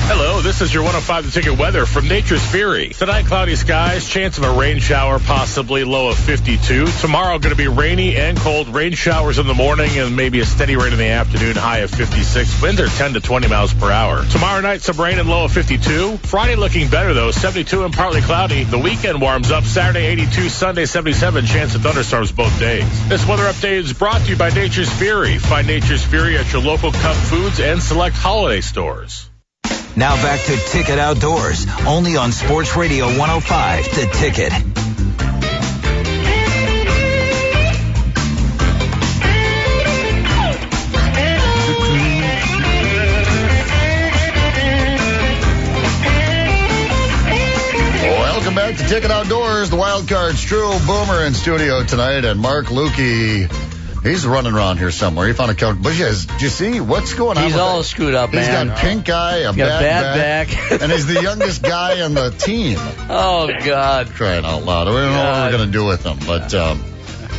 Hello, this is your 105 The Ticket weather from Nature's Fury. Tonight, cloudy skies, chance of a rain shower, possibly low of 52. Tomorrow, going to be rainy and cold. Rain showers in the morning and maybe a steady rain in the afternoon, high of 56. Winds are 10 to 20 miles per hour. Tomorrow night, some rain and low of 52. Friday looking better, though, 72 and partly cloudy. The weekend warms up. Saturday, 82. Sunday, 77. Chance of thunderstorms both days. This weather update is brought to you by Nature's Fury. Find Nature's Fury at your local Cub Foods and select holiday stores. Now back to Ticket Outdoors, only on Sports Radio 105, The Ticket. Welcome back to Ticket Outdoors. The Wild Card's True. Boomer in studio tonight, and Mark Lukey. He's running around here somewhere. He found a couch. But do you see what's going on? He's all screwed up, man. He's got pink eye, a bad back. And he's the youngest guy on the team. Oh, God. Crying out loud. We don't know what we're going to do with him. But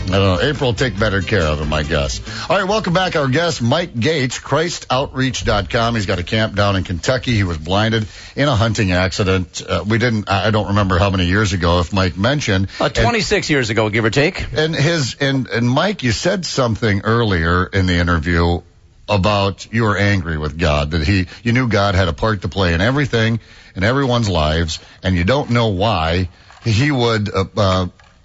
I don't know. April will take better care of him, I guess. All right, welcome back. Our guest, Mike Gates, ChristOutreach.com. He's got a camp down in Kentucky. He was blinded in a hunting accident. I don't remember how many years ago, if Mike mentioned. 26 years ago, give or take. And Mike, you said something earlier in the interview about you were angry with God, that you knew God had a part to play in everything, in everyone's lives, and you don't know why he would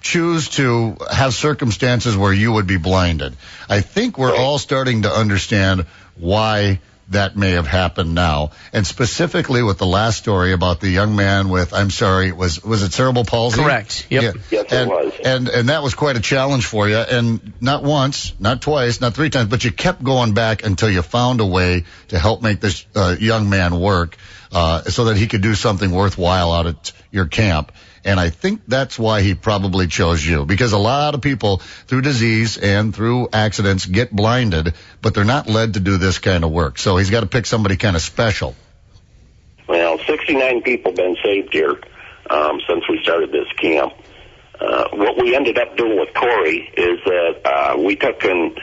choose to have circumstances where you would be blinded. I think we're all starting to understand why that may have happened now, and specifically with the last story about the young man with, I'm sorry, was it cerebral palsy? Correct. Yep. Yeah. Yes, it was. And that was quite a challenge for you, and not once, not twice, not 3 times, but you kept going back until you found a way to help make this young man work so that he could do something worthwhile out at your camp. And I think that's why he probably chose you, because a lot of people through disease and through accidents get blinded, but they're not led to do this kind of work. So he's got to pick somebody kind of special. Well, 69 people been saved here since we started this camp. What we ended up doing with Corey is that we took and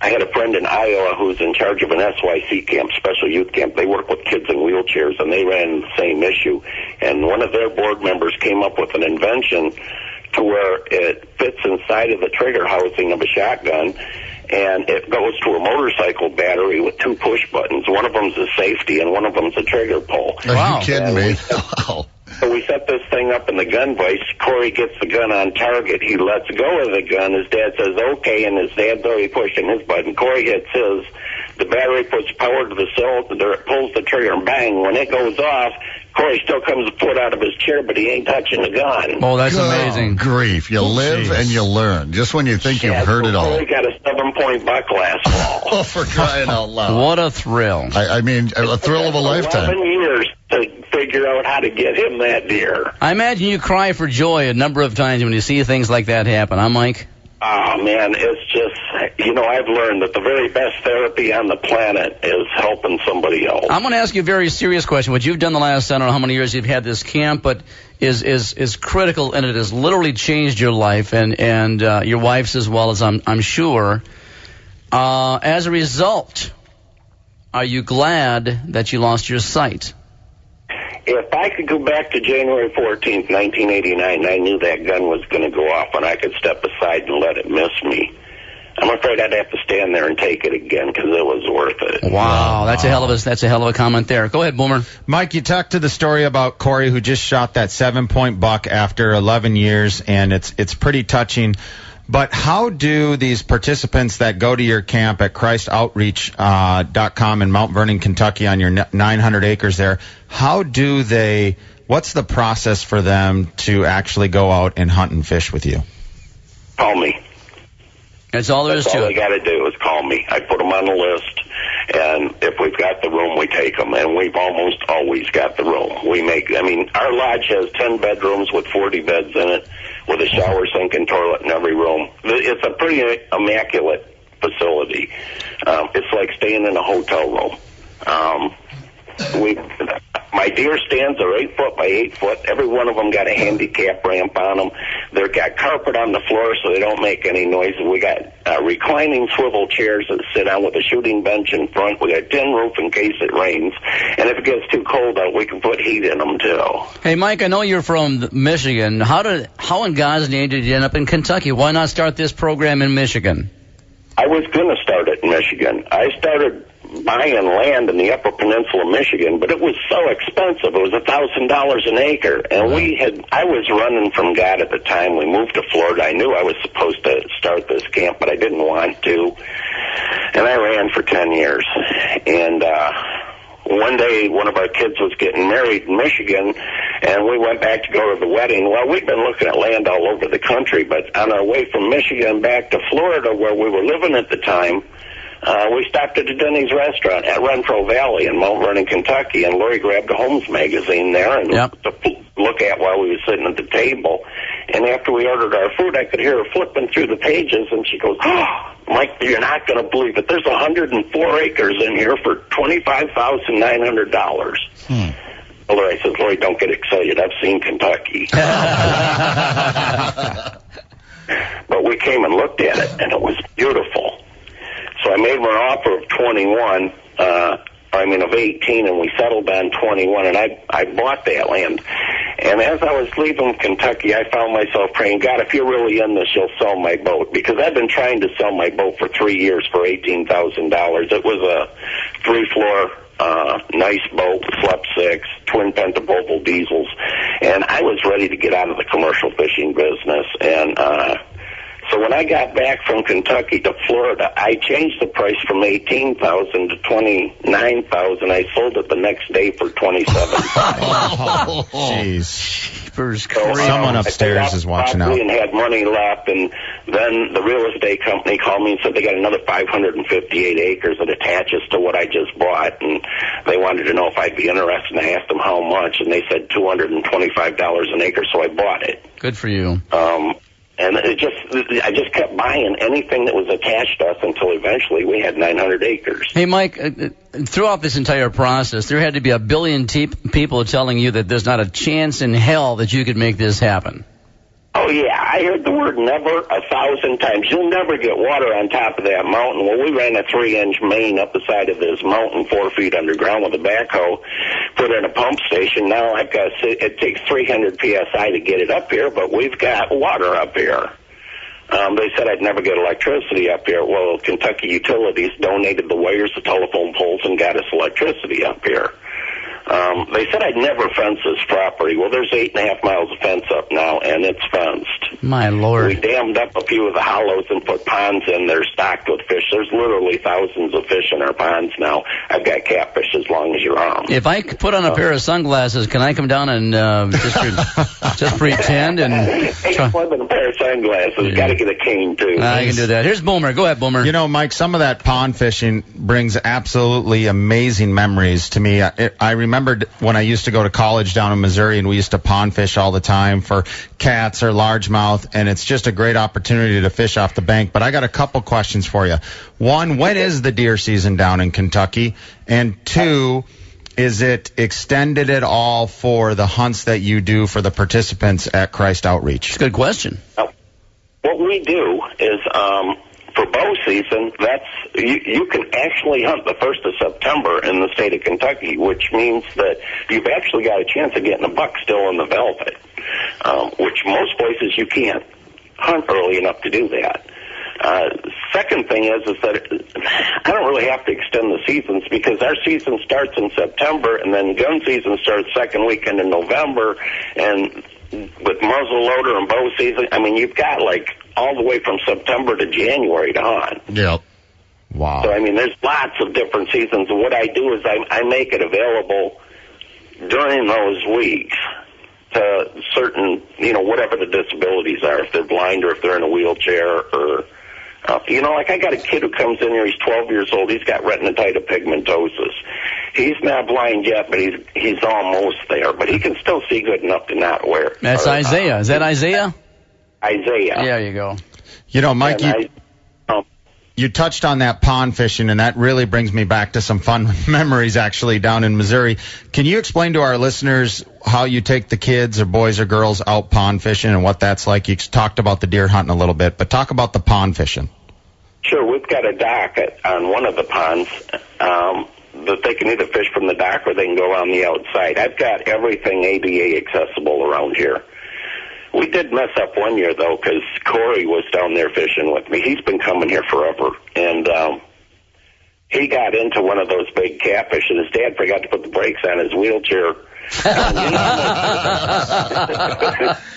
I had a friend in Iowa who's in charge of an SYC camp, special youth camp. They work with kids in wheelchairs, and they ran the same issue. And one of their board members came up with an invention to where it fits inside of the trigger housing of a shotgun, and it goes to a motorcycle battery with 2 push buttons. One of them's a safety, and one of them's a trigger pull. Are you kidding me? Wow. So we set this thing up in the gun vise. Corey gets the gun on target. He lets go of the gun. His dad says, okay, and his dad's already pushing his button. Corey hits his. The battery puts power to the cylinder. It pulls the trigger, and bang. When it goes off, Corey still comes a foot out of his chair, but he ain't touching the gun. Oh, that's amazing. Grief. You live and you learn. Just when you think you've heard it all. Corey got a 7-point buck last fall. Oh, for crying out loud. What a thrill. I mean, a thrill of a lifetime. 11 years to figure out how to get him that deer. I imagine you cry for joy a number of times when you see things like that happen. Huh, Mike? Oh, man, it's just, I've learned that the very best therapy on the planet is helping somebody else. I'm going to ask you a very serious question. What you've done the last, I don't know how many years you've had this camp, but is critical, and it has literally changed your life and your wife's as well, as I'm sure. As a result, are you glad that you lost your sight? If I could go back to January 14th, 1989, I knew that gun was going to go off and I could step aside and let it miss me, I'm afraid I'd have to stand there and take it again because it was worth it. Wow, that's a hell of a comment there. Go ahead, Boomer. Mike, you talked to the story about Corey who just shot that 7-point buck after 11 years, and it's pretty touching. But how do these participants that go to your camp at ChristOutreach.com in Mount Vernon, Kentucky, on your 900 acres there, what's the process for them to actually go out and hunt and fish with you? Call me. That's all there is to it. All they got to do is call me. I put them on the list, and if we've got the room, we take them, and we've almost always got the room. Our lodge has 10 bedrooms with 40 beds in it, with a shower, sink, and toilet in every room. It's a pretty immaculate facility. It's like staying in a hotel room. My deer stands are 8 foot by 8 foot. Every one of them got a handicap ramp on them. They've got carpet on the floor so they don't make any noise. We got reclining swivel chairs that sit on with a shooting bench in front. We got a tin roof in case it rains. And if it gets too cold out, we can put heat in them too. Hey, Mike, I know you're from Michigan. How in God's name did you end up in Kentucky? Why not start this program in Michigan? I was going to start it in Michigan. I started buying land in the Upper Peninsula of Michigan, but it was so expensive. It was $1,000 an acre, and I was running from God at the time. We moved to Florida. I knew I was supposed to start this camp, but I didn't want to, and I ran for 10 years. And one day, one of our kids was getting married in Michigan, and we went back to go to the wedding. Well, we'd been looking at land all over the country, but on our way from Michigan back to Florida, where we were living at the time, we stopped at a Denny's restaurant at Renfro Valley in Mount Vernon, Kentucky, and Lori grabbed a Homes magazine there and to look at while we were sitting at the table. And after we ordered our food, I could hear her flipping through the pages, and she goes, "Oh, Mike, you're not going to believe it. There's 104 acres in here for $25,900. I said, Lori, don't get excited. I've seen Kentucky. But we came and looked at it, and it was beautiful. So I made him an offer of 21, of 18, and we settled on 21, and I bought that land. And as I was leaving Kentucky, I found myself praying, God, if you're really in this, you'll sell my boat. Because I've been trying to sell my boat for 3 years for $18,000. It was a 3-floor, nice boat, slept 6, twin pentaboval diesels. And I was ready to get out of the commercial fishing business. And so when I got back from Kentucky to Florida, I changed the price from $18,000 to $29,000. I sold it the next day for $27,000. Oh, jeez. Someone upstairs is watching out. And had money left, and then the real estate company called me and said they got another 558 acres that attaches to what I just bought, and they wanted to know if I'd be interested. And I asked them how much, and they said $225 an acre. So I bought it. Good for you. And I just kept buying anything that was attached to us until eventually we had 900 acres. Hey, Mike, throughout this entire process, there had to be a billion people telling you that there's not a chance in hell that you could make this happen. Oh, yeah. I heard the word never 1,000 times. You'll never get water on top of that mountain. Well, we ran a 3-inch main up the side of this mountain, 4 feet underground with a backhoe, put in a pump station. Now it takes 300 PSI to get it up here, but we've got water up here. They said I'd never get electricity up here. Well, Kentucky Utilities donated the wires, the telephone poles, and got us electricity up here. They said I'd never fence this property. Well, there's 8.5 miles of fence up now, and it's fenced. My Lord. We dammed up a few of the hollows and put ponds in there stocked with fish. There's literally thousands of fish in our ponds now. I've got catfish as long as your arm. If I put on a pair of sunglasses, can I come down and just pretend? And more than a pair of sunglasses. Got to get a cane, too. I can do that. Here's Boomer. Go ahead, Boomer. You know, Mike, some of that pond fishing brings absolutely amazing memories to me. I remembered when I used to go to college down in Missouri, and we used to pond fish all the time for cats or largemouth, and it's just a great opportunity to fish off the bank. But I got a couple questions for you. One, when is the deer season down in Kentucky? And two, is it extended at all for the hunts that you do for the participants at Christ Outreach? It's a good question. What we do is for bow season, you can actually hunt the 1st of September in the state of Kentucky, which means that you've actually got a chance of getting a buck still in the velvet, which most places you can't hunt early enough to do that. Second thing is that I don't really have to extend the seasons because our season starts in September, and then gun season starts second weekend in November, and with muzzle loader and bow season, I mean, you've got like all the way from September to January to hunt. Yep. Wow. So, I mean, there's lots of different seasons, and what I do is I make it available during those weeks to certain, whatever the disabilities are, if they're blind or if they're in a wheelchair or, like I got a kid who comes in here, he's 12 years old, he's got retinitis pigmentosus. He's not blind yet, but he's almost there, but he can still see good enough to not wear. That's Isaiah. Is that Isaiah? Isaiah. Yeah, there you go. Mike, you touched on that pond fishing, and that really brings me back to some fun memories actually down in Missouri. Can you explain to our listeners how you take the kids or boys or girls out pond fishing and what that's like? You talked about the deer hunting a little bit, but talk about the pond fishing. Sure. We've got a dock on one of the ponds that they can either fish from the dock or they can go around the outside. I've got everything ADA accessible around here. We did mess up one year, though, because Corey was down there fishing with me. He's been coming here forever, and he got into one of those big catfish, and his dad forgot to put the brakes on his wheelchair.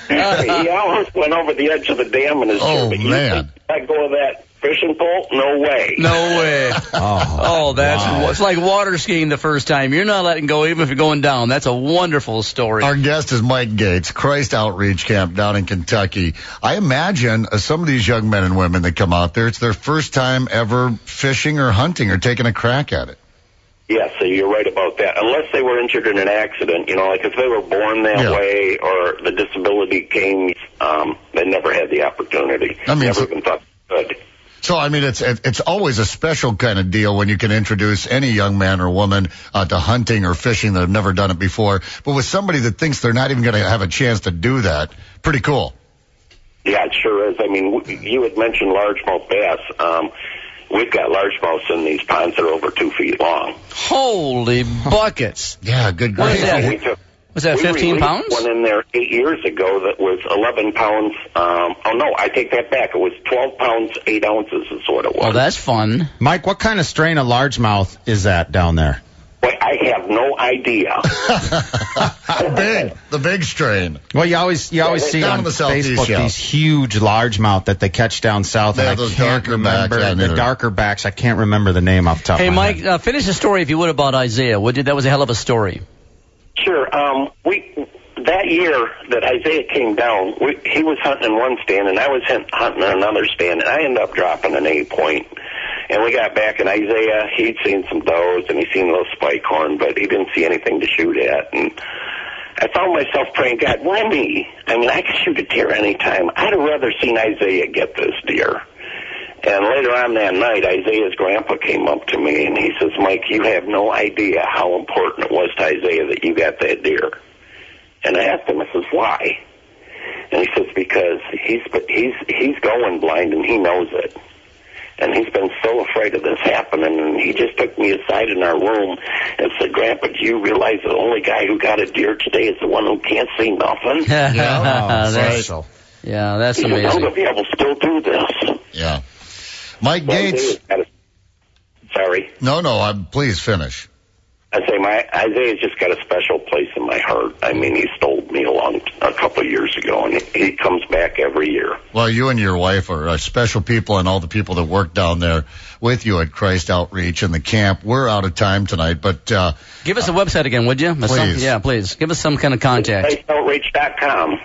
He almost went over the edge of the dam in his chair. But man. Let go of that fishing pole? No way. No way. It's like water skiing the first time. You're not letting go even if you're going down. That's a wonderful story. Our guest is Mike Gates, Christ Outreach Camp down in Kentucky. I imagine some of these young men and women that come out there, it's their first time ever fishing or hunting or taking a crack at it. Yes, so you're right about that. Unless they were injured in an accident, like if they were born that way or the disability came, they never had the opportunity. Never even thought they could. So, I mean, it's always a special kind of deal when you can introduce any young man or woman to hunting or fishing that have never done it before. But with somebody that thinks they're not even going to have a chance to do that, pretty cool. Yeah, it sure is. I mean, you had mentioned largemouth bass. We've got largemouths in these ponds that are over 2 feet long. Holy buckets. Yeah, good What grief. is that? Was that 15 pounds? One in there 8 years ago that was 11 pounds. I take that back. It was 12 pounds, 8 ounces is what it was. Well, that's fun. Mike, what kind of strain of largemouth is that down there? Boy, I have no idea. The big strain. Well, you always see down on in the southeast, Facebook yeah. these huge largemouth that they catch down south. They and have I those can't darker backs, remember yeah, the neither. darker backs. I can't remember the name off the top Hey, of my Mike, head. finish the story if you would about Isaiah, would you? That was a hell of a story. Sure. That year that Isaiah came down, he was hunting in one stand, and I was hunting in another stand, and I ended up dropping an 8 point. And we got back, and Isaiah, he'd seen some does, and he'd seen a little spike horn, but he didn't see anything to shoot at. And I found myself praying, God, why me? I mean, I could shoot a deer anytime. I'd have rather seen Isaiah get this deer. And later on that night, Isaiah's grandpa came up to me, and he says, Mike, you have no idea how important it was to Isaiah that you got that deer. And I asked him, I says, why? And he says, because he's going blind, and he knows it. And he's been so afraid of this happening, and he just took me aside in our room and said, Grandpa, do you realize the only guy who got a deer today is the one who can't see nothing? That's He said, amazing. I'm going to be able to still do this. Yeah. Mike Gates. Sorry. No, please finish. I say Isaiah's just got a special place in my heart. I mean, he stole me a couple of years ago, and he comes back every year. Well, you and your wife are special people, and all the people that work down there with you at Christ Outreach and the camp. We're out of time tonight, but give us a website again, would you? Please. Please. Give us some kind of contact. ChristOutreach.com.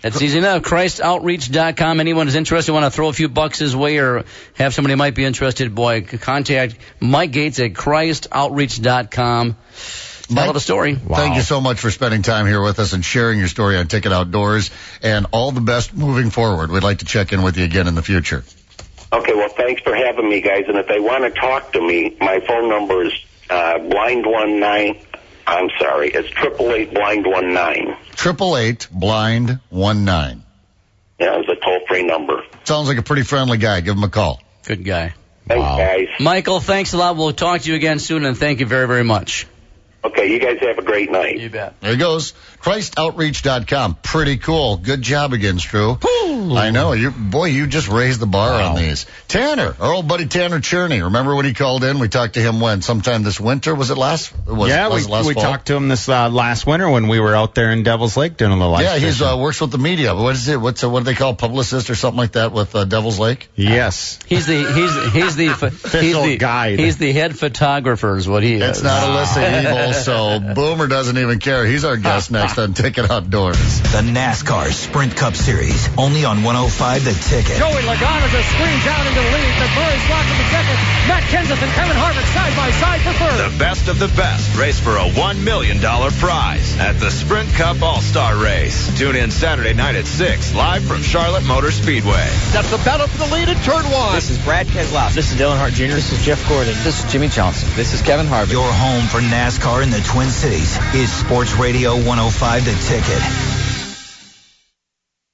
That's easy enough. ChristOutreach.com. Anyone who's interested, want to throw a few bucks his way or have somebody who might be interested, boy, contact Mike Gates at ChristOutreach.com. Tell the story. Thank you so much for spending time here with us and sharing your story on Ticket Outdoors, and all the best moving forward. We'd like to check in with you again in the future. Okay, well, thanks for having me, guys. And if they want to talk to me, my phone number is blind19. I'm sorry, it's 888-blind19. 888-blind19. Yeah, it's a toll-free number. Sounds like a pretty friendly guy. Give him a call. Good guy. Thanks, guys. Michael, thanks a lot. We'll talk to you again soon, and thank you very, very much. Okay, you guys have a great night. You bet. There he goes. ChristOutreach.com. Pretty cool. Good job again, Stu. I know. You just raised the bar on these. Tanner, our old buddy Tanner Cherney. Remember when he called in? We talked to him sometime this winter. Was it last? We fall? talked to him this last winter when we were out there in Devil's Lake doing a little ice he fishing. works with the media. What is it? What do they call, publicist or something like that with Devil's Lake? Yes. He's the guide. He's the head photographer is what he is. It's not Alyssa Evil, so Boomer doesn't even care. He's our guest next on Ticket Outdoors. The NASCAR Sprint Cup Series, only on 105 The Ticket. Joey Logano just screams out into the lead. McMurray's blocking the second. Matt Kenseth and Kevin Harvick side by side for third. The best of the best race for a $1 million prize at the Sprint Cup All-Star Race. Tune in Saturday night at 6, live from Charlotte Motor Speedway. That's the battle for the lead in turn one. This is Brad Keselowski. This is Dylan Hart Jr. This is Jeff Gordon. This is Jimmy Johnson. This is Kevin Harvick. Your home for NASCAR in the Twin Cities is Sports Radio 105 The Ticket.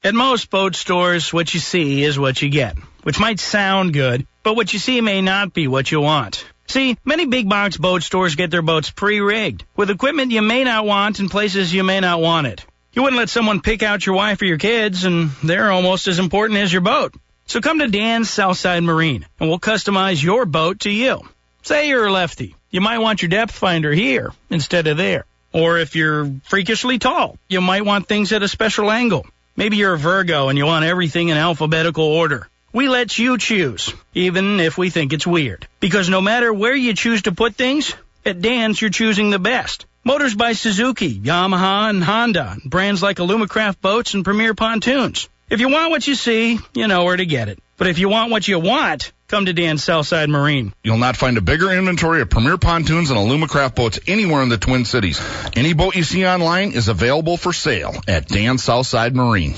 At most boat stores, what you see is what you get, which might sound good, but what you see may not be what you want. See, many big box boat stores get their boats pre-rigged, with equipment you may not want in places you may not want it. You wouldn't let someone pick out your wife or your kids, and they're almost as important as your boat. So come to Dan's Southside Marine, and we'll customize your boat to you. Say you're a lefty. You might want your depth finder here instead of there. Or if you're freakishly tall, you might want things at a special angle. Maybe you're a Virgo and you want everything in alphabetical order. We let you choose, even if we think it's weird. Because no matter where you choose to put things, at Dan's you're choosing the best. Motors by Suzuki, Yamaha, and Honda. Brands like Alumacraft boats and Premier pontoons. If you want what you see, you know where to get it. But if you want what you want, come to Dan's Southside Marine. You'll not find a bigger inventory of Premier pontoons and Alumacraft boats anywhere in the Twin Cities. Any boat you see online is available for sale at Dan's Southside Marine.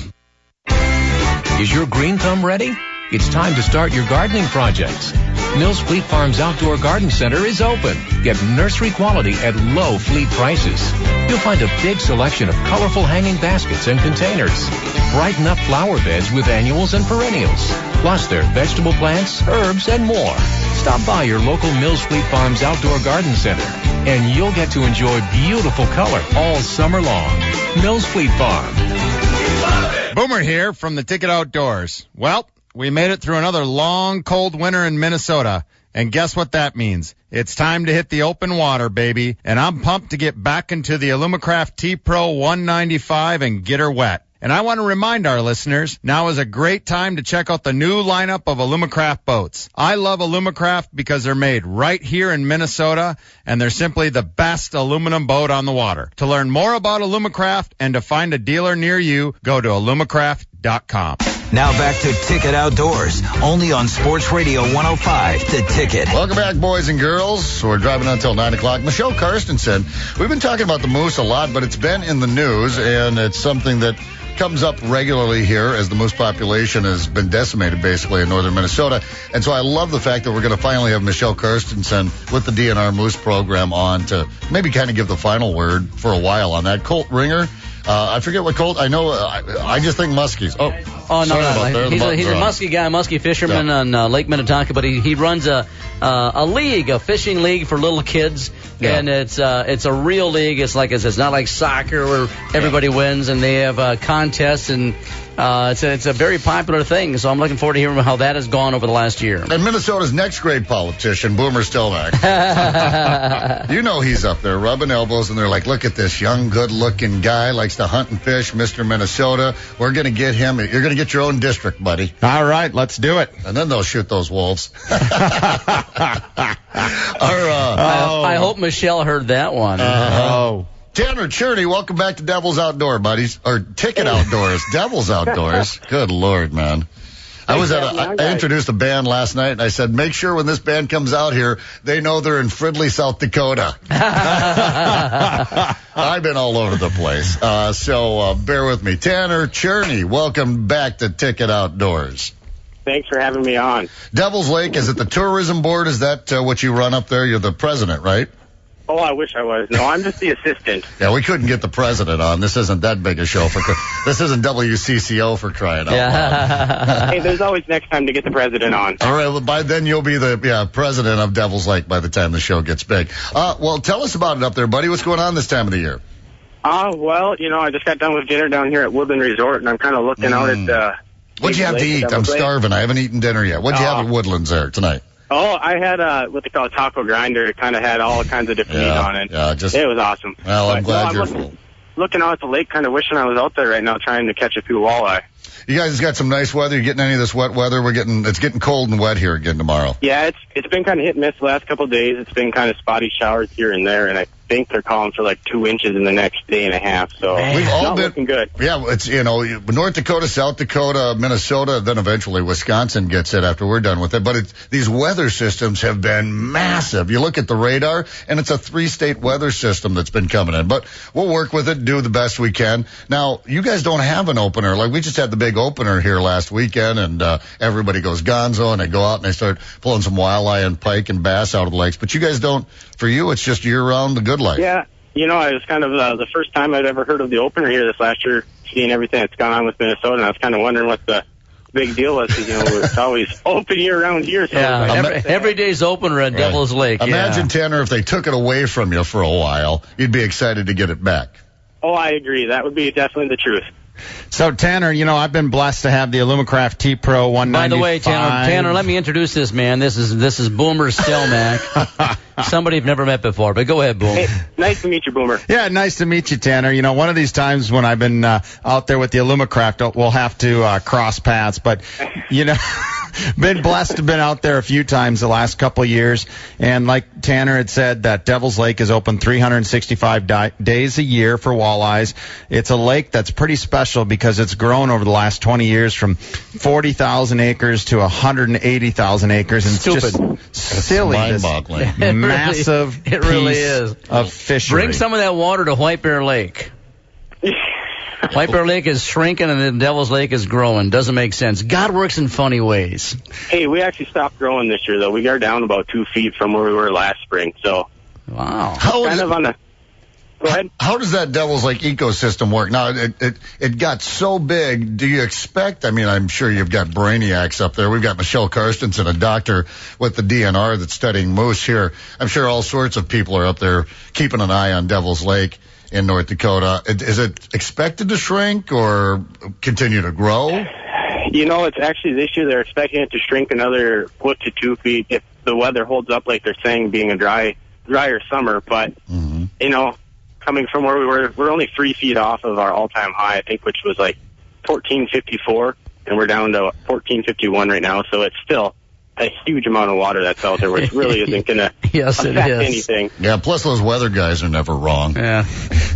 Is your green thumb ready? It's time to start your gardening projects. Mills Fleet Farms Outdoor Garden Center is open. Get nursery quality at low fleet prices. You'll find a big selection of colorful hanging baskets and containers. Brighten up flower beds with annuals and perennials. Plus their vegetable plants, herbs, and more. Stop by your local Mills Fleet Farms Outdoor Garden Center, and you'll get to enjoy beautiful color all summer long. Mills Fleet Farm. Boomer here from the Ticket Outdoors. Well, we made it through another long, cold winter in Minnesota, and guess what that means? It's time to hit the open water, baby, and I'm pumped to get back into the Alumacraft T-Pro 195 and get her wet. And I want to remind our listeners, now is a great time to check out the new lineup of Alumacraft boats. I love Alumacraft because they're made right here in Minnesota, and they're simply the best aluminum boat on the water. To learn more about Alumacraft and to find a dealer near you, go to alumacraft.com. Now back to Ticket Outdoors, only on Sports Radio 105, The Ticket. Welcome back, boys and girls. We're driving until 9 o'clock. Michelle Karstensen, we've been talking about the moose a lot, but it's been in the news, and it's something that comes up regularly here as the moose population has been decimated basically in northern Minnesota. And so I love the fact that we're going to finally have Michelle Karstensen with the DNR Moose program on to maybe kind of give the final word for a while on that. Colt Ringer, I forget what Colt, I know, I just think muskies. Oh, no. He's a muskie guy, muskie fisherman on Lake Minnetonka, but he runs a league, a fishing league for little kids. Yeah. And it's a real league. It's not like soccer where everybody wins, and they have contests, and it's a very popular thing. So I'm looking forward to hearing how that has gone over the last year. And Minnesota's next great politician, Boomer Stelmack. You know he's up there rubbing elbows, and they're like, look at this young, good-looking guy, likes to hunt and fish, Mr. Minnesota. We're going to get him. You're going to get your own district, buddy. All right, let's do it. And then they'll shoot those wolves. I hope Michelle heard that one. Tanner Cherney, welcome back to Devil's Outdoor, buddies. Or Ticket Outdoors. Devil's Outdoors. Good Lord, man. I introduced a band last night, and I said, make sure when this band comes out here, they know they're in Fridley, South Dakota. I've been all over the place. So bear with me. Tanner Cherney, welcome back to Ticket Outdoors. Thanks for having me on. Devil's Lake, is it the tourism board? Is that what you run up there? You're the president, right? Oh, I wish I was. No, I'm just the assistant. Yeah, we couldn't get the president on. This isn't that big a show. This isn't WCCO for crying out loud. Hey, there's always next time to get the president on. All right, well, by then you'll be the president of Devil's Lake by the time the show gets big. Well, tell us about it up there, buddy. What's going on this time of the year? Well, I just got done with dinner down here at Woodland Resort, and I'm kind of looking out at What'd you have to eat? I'm starving. I haven't eaten dinner yet. What'd you have at Woodlands there tonight? Oh, I had what they call a taco grinder. It kind of had all kinds of different meat on it. Yeah, it was awesome. Well, I'm glad you're full. Looking out at the lake, kind of wishing I was out there right now trying to catch a few walleye. You guys got some nice weather. You getting any of this wet weather? It's getting cold and wet here again tomorrow. Yeah, it's been kind of hit and miss the last couple of days. It's been kind of spotty showers here and there, and I think they're calling for like 2 inches in the next day and a half. So we've all been looking good. Yeah, it's North Dakota, South Dakota, Minnesota, then eventually Wisconsin gets it after we're done with it. But these weather systems have been massive. You look at the radar, and it's a 3-state weather system that's been coming in. But we'll work with it, do the best we can. Now, you guys don't have an opener. Like we just had the big opener here last weekend, and everybody goes gonzo, and they go out and they start pulling some walleye and pike and bass out of the lakes. But you guys don't. For you, it's just year-round the good life. Yeah, it was kind of the first time I'd ever heard of the opener here this last year, seeing everything that's gone on with Minnesota, and I was kind of wondering what the big deal was, because, it's always open year-round here. So every day's opener at Devil's Lake. Imagine, Tanner, if they took it away from you for a while, you'd be excited to get it back. Oh, I agree. That would be definitely the truth. So, Tanner, I've been blessed to have the Alumacraft T-Pro 195. By the way, Tanner, let me introduce this man. This is Boomer Stelmack. Somebody you've never met before, but go ahead, Boom. Hey, nice to meet you, Boomer. Yeah, nice to meet you, Tanner. One of these times when I've been out there with the Alumacraft, we'll have to cross paths, but, been blessed to have been out there a few times the last couple of years, and like Tanner had said, that Devil's Lake is open 365 days a year for walleyes. It's a lake that's pretty special because it's grown over the last 20 years from 40,000 acres to 180,000 acres, and Stupid. It's just silly. It's mind-boggling. Massive it really is. Of fishery. Bring some of that water to White Bear Lake. White Bear Lake is shrinking and then Devil's Lake is growing. Doesn't make sense. God works in funny ways. Hey, we actually stopped growing this year, though. We are down about 2 feet from where we were last spring. So, wow. Go ahead. How does that Devil's Lake ecosystem work? Now, it got so big. Do you expect, I mean, I'm sure you've got brainiacs up there. We've got Michelle Karstensen, a doctor with the DNR that's studying moose here. I'm sure all sorts of people are up there keeping an eye on Devil's Lake in North Dakota. Is it expected to shrink or continue to grow? You know, it's actually this year they're expecting it to shrink another foot to 2 feet if the weather holds up like they're saying, being a drier summer. But, you know, coming from where we were, we're only 3 feet off of our all-time high, I think, which was like 1454, and we're down to 1451 right now. So it's still a huge amount of water that's out there, which really isn't going to affect anything. Yeah, plus those weather guys are never wrong. Yeah.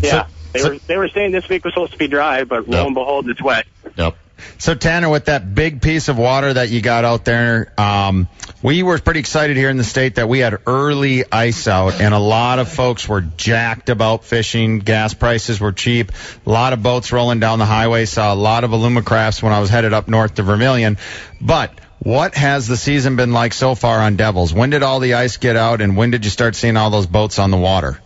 Yeah, they were saying this week was supposed to be dry, but lo and behold, it's wet. Yep. So, Tanner, with that big piece of water that you got out there, we were pretty excited here in the state that we had early ice out, and a lot of folks were jacked about fishing. Gas prices were cheap. A lot of boats rolling down the highway. Saw a lot of Alumacrafts when I was headed up north to Vermilion. But what has the season been like so far on Devils? When did all the ice get out, and when did you start seeing all those boats on the water?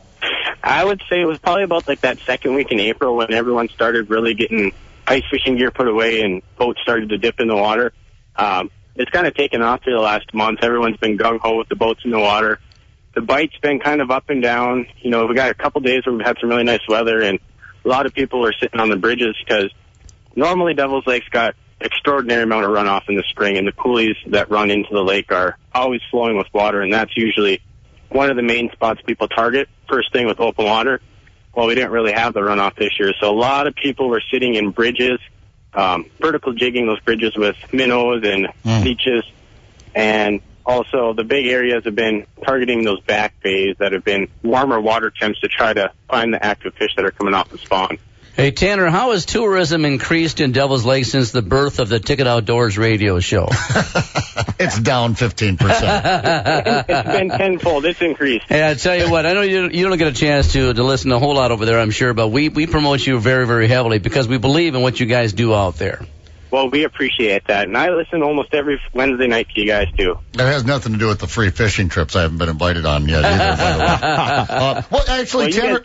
I would say it was probably about like that second week in April when everyone started really getting ice fishing gear put away and boats started to dip in the water. It's kind of taken off through the last month. Everyone's been gung-ho with the boats in the water. The bite's been kind of up and down. You know, we got a couple days where we've had some really nice weather, and a lot of people are sitting on the bridges because normally Devil's Lake's got extraordinary amount of runoff in the spring, and the coulees that run into the lake are always flowing with water, and that's usually one of the main spots people target first thing with open water. Well, we didn't really have the runoff this year, so a lot of people were sitting in bridges, vertical jigging those bridges with minnows and leeches, and also the big areas have been targeting those back bays that have been warmer water temps to try to find the active fish that are coming off the spawn. Hey, Tanner, how has tourism increased in Devil's Lake since the birth of the Ticket Outdoors radio show? It's down 15%. It's been tenfold. It's increased. Hey, I tell you what, I know you don't get a chance to listen a whole lot over there, I'm sure, but we promote you very, very heavily because we believe in what you guys do out there. Well, we appreciate that, and I listen almost every Wednesday night to you guys, too. That has nothing to do with the free fishing trips I haven't been invited on yet either, by the way. Well, actually, Tanner...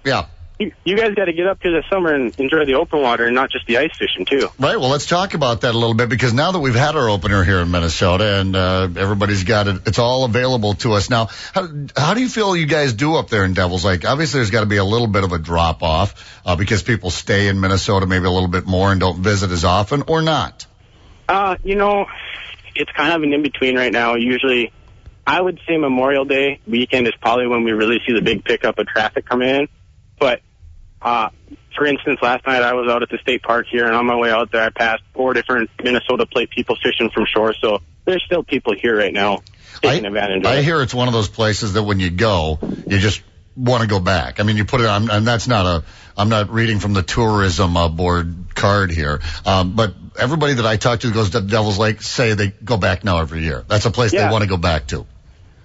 Yeah. You guys got to get up here this summer and enjoy the open water and not just the ice fishing, too. Right. Well, let's talk about that a little bit because now that we've had our opener here in Minnesota and everybody's got it, it's all available to us. Now, how do you feel you guys do up there in Devil's Lake? Obviously, there's got to be a little bit of a drop-off because people stay in Minnesota maybe a little bit more and don't visit as often, or not? You know, it's kind of an in-between right now. Usually, I would say Memorial Day weekend is probably when we really see the big pickup of traffic coming in. But, for instance, last night I was out at the state park here, and on my way out there I passed 4 different Minnesota Plate people fishing from shore, so there's still people here right now taking advantage of it. I hear it's one of those places that when you go, you just want to go back. I mean, you put it on, and that's not I'm not reading from the tourism board card here, but everybody that I talk to that goes to Devil's Lake say they go back now every year. That's a place they want to go back to.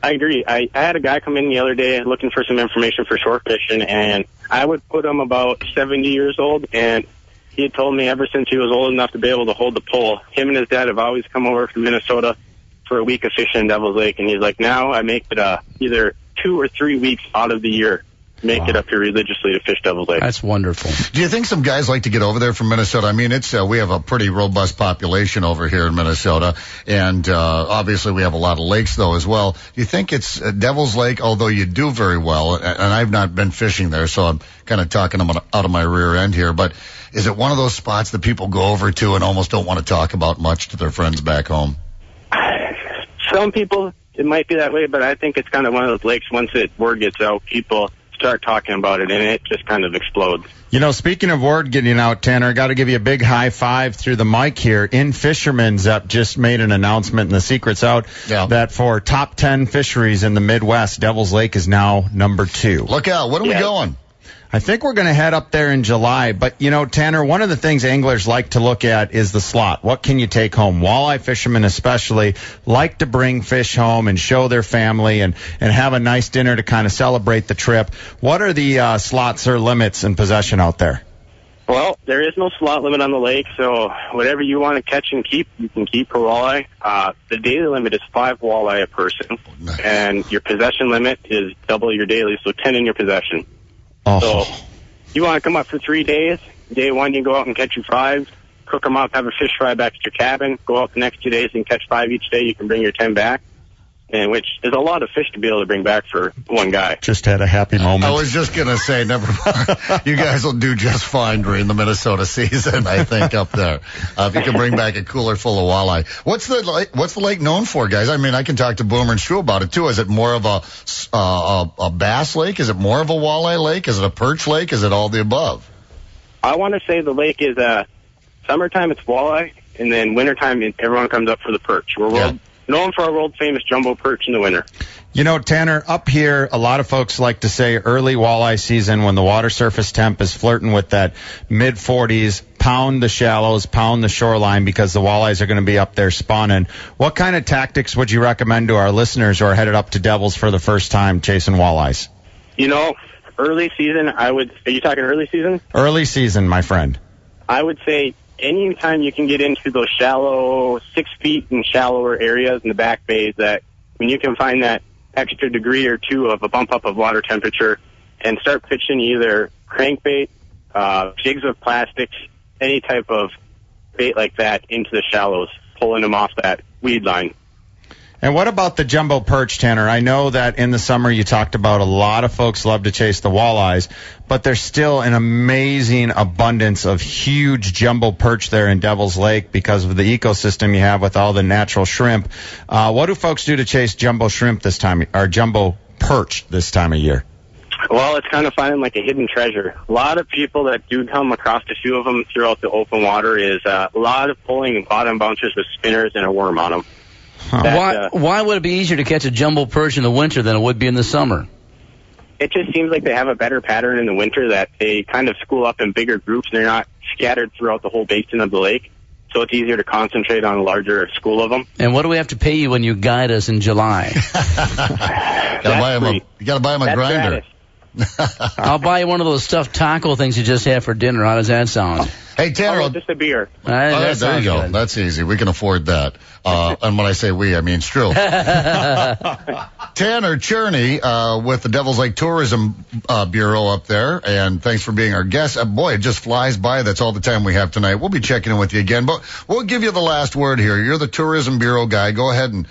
I agree. I had a guy come in the other day looking for some information for shore fishing, and I would put him about 70 years old, and he had told me ever since he was old enough to be able to hold the pole, him and his dad have always come over from Minnesota for a week of fishing in Devil's Lake, and he's like, now I make it either 2 or 3 weeks out of the year. Make it up here religiously to fish Devil's Lake. That's wonderful. Do you think some guys like to get over there from Minnesota? I mean, it's we have a pretty robust population over here in Minnesota, and obviously we have a lot of lakes, though, as well. Do you think it's Devil's Lake, although you do very well, and I've not been fishing there, so I'm kind of talking out of my rear end here, but is it one of those spots that people go over to and almost don't want to talk about much to their friends back home? Some people, it might be that way, but I think it's kind of one of those lakes, once word gets out, people start talking about it, and it just kind of explodes. You know, speaking of word getting out, Tanner, I got to give you a big high five through the mic here. In Fisherman's just made an announcement, and the secret's out, that for top 10 fisheries in the Midwest, Devil's Lake is now number 2. Look out. When are we going? I think we're going to head up there in July. But, you know, Tanner, one of the things anglers like to look at is the slot. What can you take home? Walleye fishermen especially like to bring fish home and show their family and have a nice dinner to kind of celebrate the trip. What are the slots or limits in possession out there? Well, there is no slot limit on the lake, so whatever you want to catch and keep, you can keep for walleye. The daily limit is 5 walleye a person, and your possession limit is double your daily, so 10 in your possession. Oh. So you want to come up for 3 days. Day 1, you go out and catch your 5, cook them up, have a fish fry back at your cabin, go out the next 2 days and catch 5 each day. You can bring your 10 back. And which is a lot of fish to be able to bring back for one guy. Just had a happy moment. I was just going to say, never mind. You guys will do just fine during the Minnesota season, I think, up there. If you can bring back a cooler full of walleye. What's the lake known for, guys? I mean, I can talk to Boomer and Stu about it, too. Is it more of a bass lake? Is it more of a walleye lake? Is it a perch lake? Is it all the above? I want to say the lake is, summertime it's walleye, and then wintertime everyone comes up for the perch. We're known for our world-famous jumbo perch in the winter. You know, Tanner, up here, a lot of folks like to say early walleye season when the water surface temp is flirting with that mid-40s, pound the shallows, pound the shoreline because the walleyes are going to be up there spawning. What kind of tactics would you recommend to our listeners who are headed up to Devils for the first time chasing walleyes? You know, early season, are you talking early season? Early season, my friend. I would say anytime you can get into those shallow, 6 feet and shallower areas in the back bays, that when you can find that extra degree or 2 of a bump up of water temperature and start pitching either crankbait, jigs of plastic, any type of bait like that into the shallows, pulling them off that weed line. And what about the jumbo perch, Tanner? I know that in the summer you talked about a lot of folks love to chase the walleyes, but there's still an amazing abundance of huge jumbo perch there in Devil's Lake because of the ecosystem you have with all the natural shrimp. What do folks do to chase jumbo shrimp this time, or jumbo perch this time of year? Well, it's kind of finding like a hidden treasure. A lot of people that do come across a few of them throughout the open water is a lot of pulling bottom bouncers with spinners and a worm on them. Why would it be easier to catch a jumbo perch in the winter than it would be in the summer? It just seems like they have a better pattern in the winter, that they kind of school up in bigger groups and they're not scattered throughout the whole basin of the lake. So it's easier to concentrate on a larger school of them. And what do we have to pay you when you guide us in July? You gotta buy him a grinder. I'll buy you one of those stuffed taco things you just had for dinner. How does that sound? Hey, Tanner. Just a beer. There you go. Good. That's easy. We can afford that. And when I say we, I mean Stru. Tanner Cherney with the Devil's Lake Tourism Bureau up there, and thanks for being our guest. Boy, it just flies by. That's all the time we have tonight. We'll be checking in with you again, but we'll give you the last word here. You're the Tourism Bureau guy. Go ahead and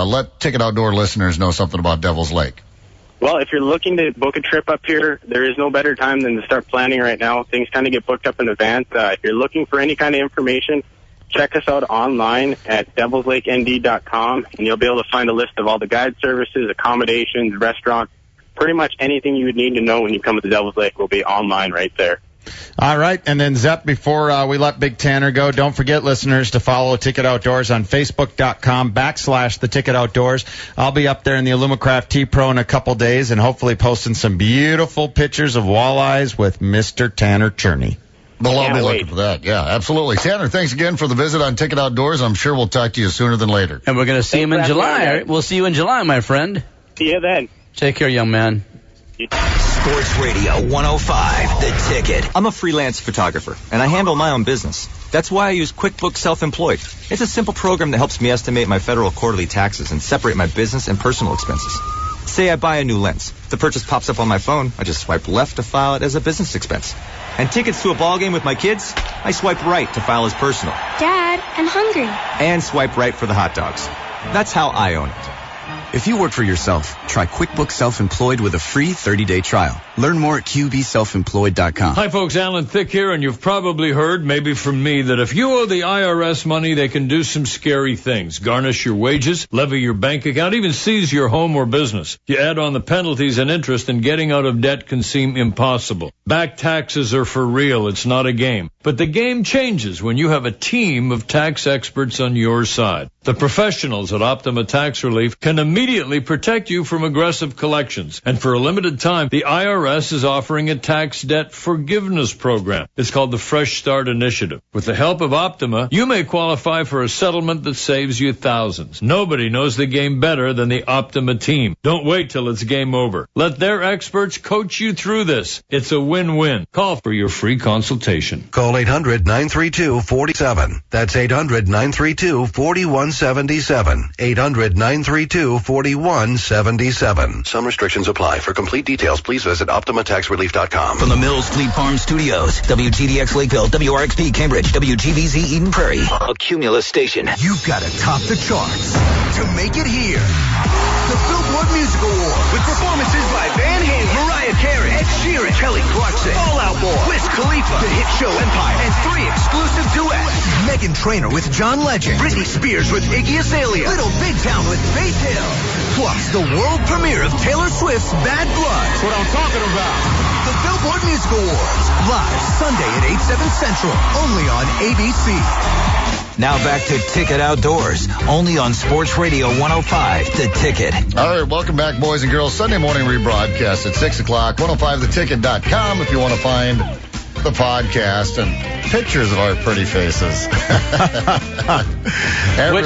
let Ticket Outdoor listeners know something about Devil's Lake. Well, if you're looking to book a trip up here, there is no better time than to start planning right now. Things kind of get booked up in advance. If you're looking for any kind of information, check us out online at devilslakend.com, and you'll be able to find a list of all the guide services, accommodations, restaurants, pretty much anything you would need to know when you come to the Devil's Lake will be online right there. All right, and then Zepp, before we let Big Tanner go, don't forget, listeners, to follow Ticket Outdoors on Facebook.com/The Ticket Outdoors. I'll be up there in the Alumacraft T-Pro in a couple days and hopefully posting some beautiful pictures of walleyes with Mr. Tanner Cherney. Well, I'll be looking for that. Yeah, absolutely. Tanner, thanks again for the visit on Ticket Outdoors. I'm sure we'll talk to you sooner than later. And we're going to see him in July. We'll see you in July, my friend. See you then. Take care, young man. Sports Radio 105, The Ticket. I'm a freelance photographer, and I handle my own business. That's why I use QuickBooks Self-Employed. It's a simple program that helps me estimate my federal quarterly taxes and separate my business and personal expenses. Say I buy a new lens. If the purchase pops up on my phone, I just swipe left to file it as a business expense. And tickets to a ball game with my kids, I swipe right to file as personal. Dad, I'm hungry. And swipe right for the hot dogs. That's how I own it. If you work for yourself, try QuickBooks Self-Employed with a free 30-day trial. Learn more at QBSelfemployed.com. Hi, folks. Alan Thicke here, and you've probably heard, maybe from me, that if you owe the IRS money, they can do some scary things. Garnish your wages, levy your bank account, even seize your home or business. You add on the penalties and interest, and getting out of debt can seem impossible. Back taxes are for real. It's not a game. But the game changes when you have a team of tax experts on your side. The professionals at Optima Tax Relief can immediately immediately protect you from aggressive collections. And for a limited time, the IRS is offering a tax debt forgiveness program. It's called the Fresh Start Initiative. With the help of Optima, you may qualify for a settlement that saves you thousands. Nobody knows the game better than the Optima team. Don't wait till it's game over. Let their experts coach you through this. It's a win-win. Call for your free consultation. Call 800-932-47. That's 800-932-4177. 800-932-4177. Some restrictions apply. For complete details, please visit OptimaTaxRelief.com. From the Mills Fleet Farm Studios, WGDX Lakeville, WRXP Cambridge, WGVZ Eden Prairie, a Cumulus station. You've got to top the charts to make it here. The Billboard Music Award with performances by Van Halen, Mariah Carey, Ed Sheeran, Kelly Clarkson, Fall Out Boy, Wiz Khalifa, the hit show Empire, and 3 exclusive duets. Meghan Trainor with John Legend, Britney Spears with Iggy Azalea, Little Big Town with Faith Hill, plus the world premiere of Taylor Swift's Bad Blood. That's what I'm talking about. The Billboard Music Awards, live Sunday at 8/7 Central, only on ABC. Now back to Ticket Outdoors, only on Sports Radio 105, The Ticket. All right, welcome back, boys and girls. Sunday morning rebroadcast at 6 o'clock, 105theticket.com if you want to find the podcast and pictures of our pretty faces.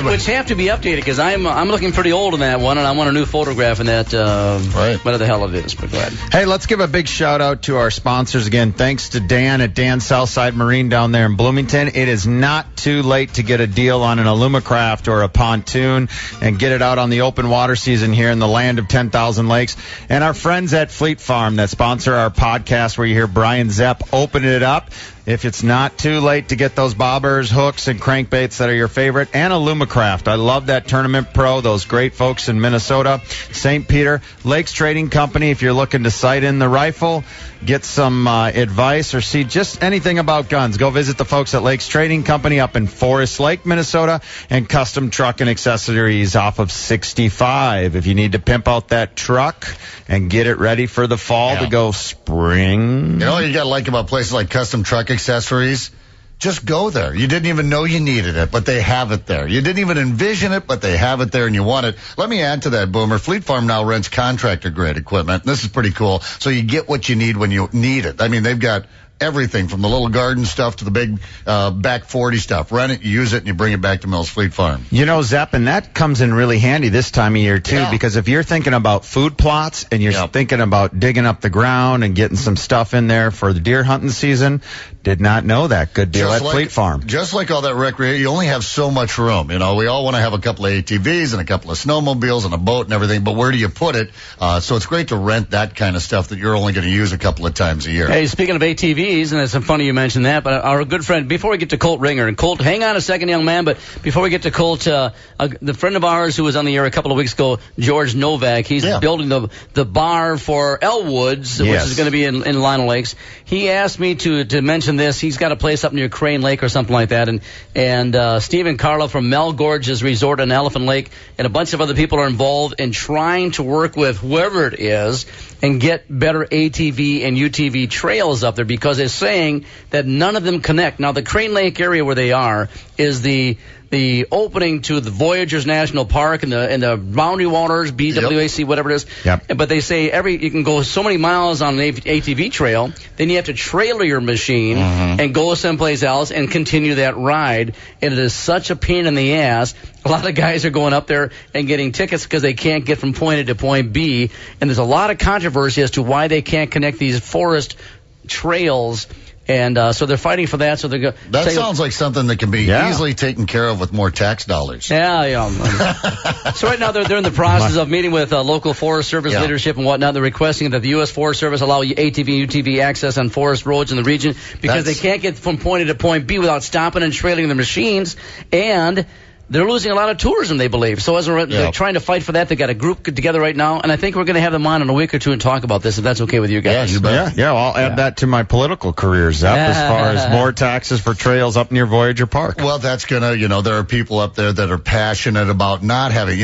which have to be updated because I'm looking pretty old in that one, and I want a new photograph in that. Whatever the hell it is. But go ahead. Hey, let's give a big shout out to our sponsors again. Thanks to Dan at Dan Southside Marine down there in Bloomington. It is not too late to get a deal on an Alumacraft or a pontoon and get it out on the open water season here in the land of 10,000 lakes. And our friends at Fleet Farm that sponsor our podcast where you hear Brian Zepp opening it up. If it's not too late to get those bobbers, hooks, and crankbaits that are your favorite, and Alumacraft. I love that Tournament Pro, those great folks in Minnesota. St. Peter, Lakes Trading Company, if you're looking to sight in the rifle, get some advice or see just anything about guns, go visit the folks at Lakes Trading Company up in Forest Lake, Minnesota, and Custom Truck and Accessories off of 65. If you need to pimp out that truck and get it ready for the fall to go spring. You know what you got to like about places like Custom Truck Accessories? Just go there. You didn't even know you needed it, but they have it there. You didn't even envision it, but they have it there and you want it. Let me add to that, Boomer. Fleet Farm now rents contractor-grade equipment. This is pretty cool. So you get what you need when you need it. I mean, they've got everything from the little garden stuff to the big back 40 stuff. Rent it, you use it, and you bring it back to Mills Fleet Farm. You know, Zepp, and that comes in really handy this time of year, too, because if you're thinking about food plots and you're thinking about digging up the ground and getting some stuff in there for the deer hunting season, did not know that. Good deal at Fleet Farm. Just like all that recreation, you only have so much room. You know, we all want to have a couple of ATVs and a couple of snowmobiles and a boat and everything, but where do you put it? So it's great to rent that kind of stuff that you're only going to use a couple of times a year. Hey, speaking of ATVs, and it's funny you mentioned that, but our good friend, before we get to Colt Ringer, and Colt, hang on a second, young man, but before we get to Colt, the friend of ours who was on the air a couple of weeks ago, George Novak, he's building the bar for Elwoods, which is going to be in Lionel Lakes. He asked me to mention this. He's got a place up near Crane Lake or something like that, and Steve and Carla from Mel Gorge's Resort in Elephant Lake and a bunch of other people are involved in trying to work with whoever it is and get better ATV and UTV trails up there because they're saying that none of them connect. Now, the Crane Lake area where they are is the opening to the Voyagers National Park and the Boundary Waters, BWAC, whatever it is. Yep. But they say you can go so many miles on an ATV trail, then you have to trailer your machine and go someplace else and continue that ride. And it is such a pain in the ass. A lot of guys are going up there and getting tickets because they can't get from point A to point B. And there's a lot of controversy as to why they can't connect these forest trails. And so they're fighting for that. So they're that sounds like something that can be easily taken care of with more tax dollars. Yeah. So right now they're in the process of meeting with local Forest Service leadership and whatnot. They're requesting that the U.S. Forest Service allow ATV and UTV access on forest roads in the region because they can't get from point A to point B without stopping and trailing the machines. And they're losing a lot of tourism, they believe. So as they're trying to fight for that, they got a group together right now, and I think we're going to have them on in a week or two and talk about this, if that's okay with you guys. Yeah, I'll add that to my political career, Zep, as far as more taxes for trails up near Voyager Park. Well, that's going to, there are people up there that are passionate about not having,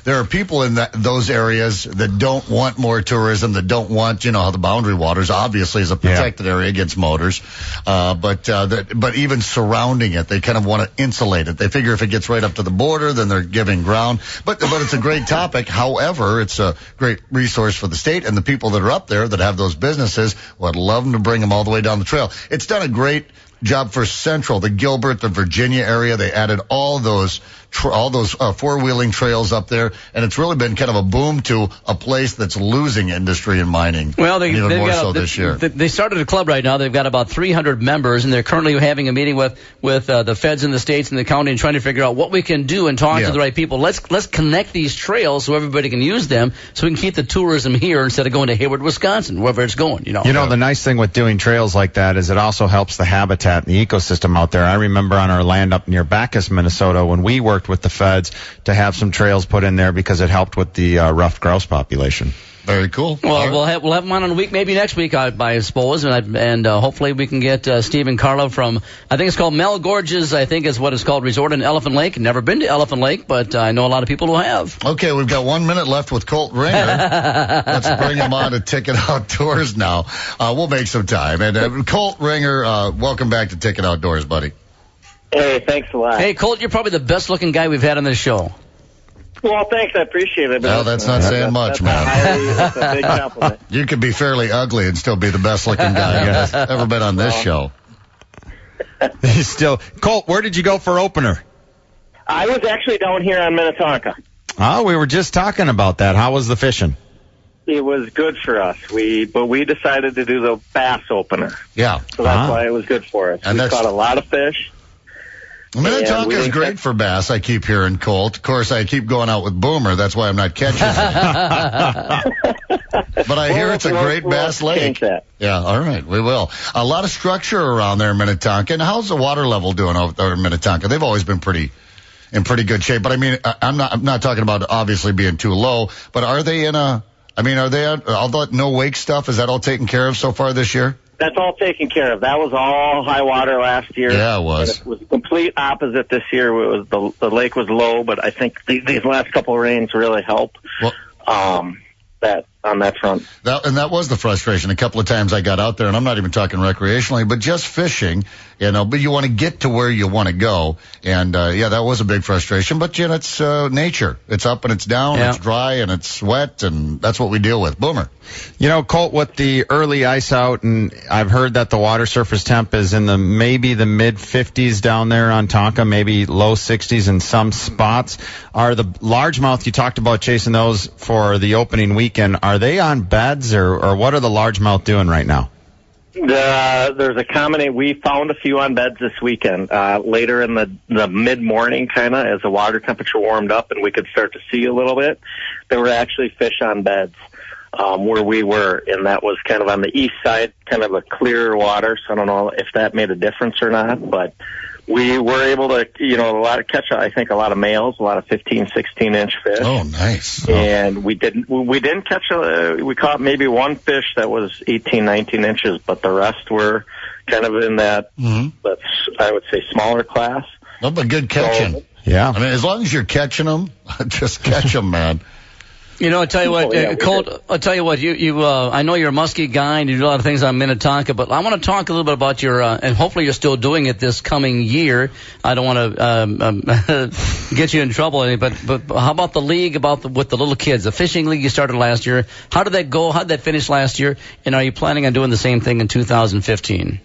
there are people in those areas that don't want more tourism, that don't want, how the Boundary Waters obviously is a protected area against motors, but even surrounding it, they kind of want to insulate it. They figure if it gets right up to the border, then they're giving ground. But it's a great topic. However, it's a great resource for the state and the people that are up there that have those businesses. Well, I'd love them to bring them all the way down the trail. It's done a great job for Central, the Gilbert, the Virginia area. They added all those four-wheeling trails up there, and it's really been kind of a boom to a place that's losing industry and mining. Well, they've more so this year. They started a club right now. They've got about 300 members, and they're currently having a meeting with the feds in the states and the county and trying to figure out what we can do and talk to the right people. Let's connect these trails so everybody can use them, so we can keep the tourism here instead of going to Hayward, Wisconsin, wherever it's going. The nice thing with doing trails like that is it also helps the habitat and the ecosystem out there. I remember on our land up near Bacchus, Minnesota, when we worked with the feds to have some trails put in there because it helped with the ruffed grouse population. Very cool. Well, we'll have them on in a week, maybe next week, I suppose, and hopefully we can get Steve and Carla from, I think it's called Mel Gorges, I think is what it's called, Resort in Elephant Lake. Never been to Elephant Lake, but I know a lot of people who have. Okay, we've got 1 minute left with Colt Ringer. Let's bring him on to Ticket Outdoors now. We'll make some time. And Colt Ringer, welcome back to Ticket Outdoors, buddy. Hey, thanks a lot. Hey, Colt, you're probably the best-looking guy we've had on this show. Well, thanks. I appreciate it. Well, that's not saying much, man. That's a big compliment. You could be fairly ugly and still be the best-looking guy that's ever been on this show. Colt, where did you go for opener? I was actually down here on Minnetonka. Oh, we were just talking about that. How was the fishing? It was good for us. But we decided to do the bass opener. Yeah. So that's why it was good for us. And we caught a lot of fish. Minnetonka is great for bass, I keep hearing, Colt. Of course, I keep going out with Boomer. That's why I'm not catching it. But I hear it's a great bass lake. Yeah, all right, we will. A lot of structure around there in Minnetonka. And how's the water level doing over there in Minnetonka? They've always been in pretty good shape. But I mean, I'm not talking about obviously being too low, but are they all that no wake stuff, is that all taken care of so far this year? That's all taken care of. That was all high water last year. Yeah, it was. And it was the complete opposite this year. It was the lake was low, but I think these last couple of rains really help. Well, that on that front. That was the frustration. A couple of times I got out there, and I'm not even talking recreationally, but just fishing, but you want to get to where you want to go. And, that was a big frustration. But, it's nature. It's up and it's down, it's dry and it's wet, and that's what we deal with. Boomer. Colt, with the early ice out, and I've heard that the water surface temp is in maybe the mid-50s down there on Tonka, maybe low 60s in some spots. Are the largemouth, you talked about chasing those for the opening weekend, are they on beds, or what are the largemouth doing right now? There's a combination. We found a few on beds this weekend, later in the mid-morning, kind of, as the water temperature warmed up and we could start to see a little bit. There were actually fish on beds where we were, and that was kind of on the east side, kind of a clearer water, so I don't know if that made a difference or not, but we were able to, catch, I think, a lot of males, a lot of 15, 16-inch fish. Oh, nice. And we didn't catch we caught maybe one fish that was 18, 19 inches, but the rest were kind of in that, I would say, smaller class. No, but good catching. So, yeah. I mean, as long as you're catching them, just catch them, man. I'll tell you what, Colt, I'll tell you what, I know you're a muskie guy and you do a lot of things on Minnetonka, but I want to talk a little bit about your, and hopefully you're still doing it this coming year. I don't want to, get you in trouble, but how about the league, with the little kids, the fishing league you started last year? How did that go? How did that finish last year? And are you planning on doing the same thing in 2015?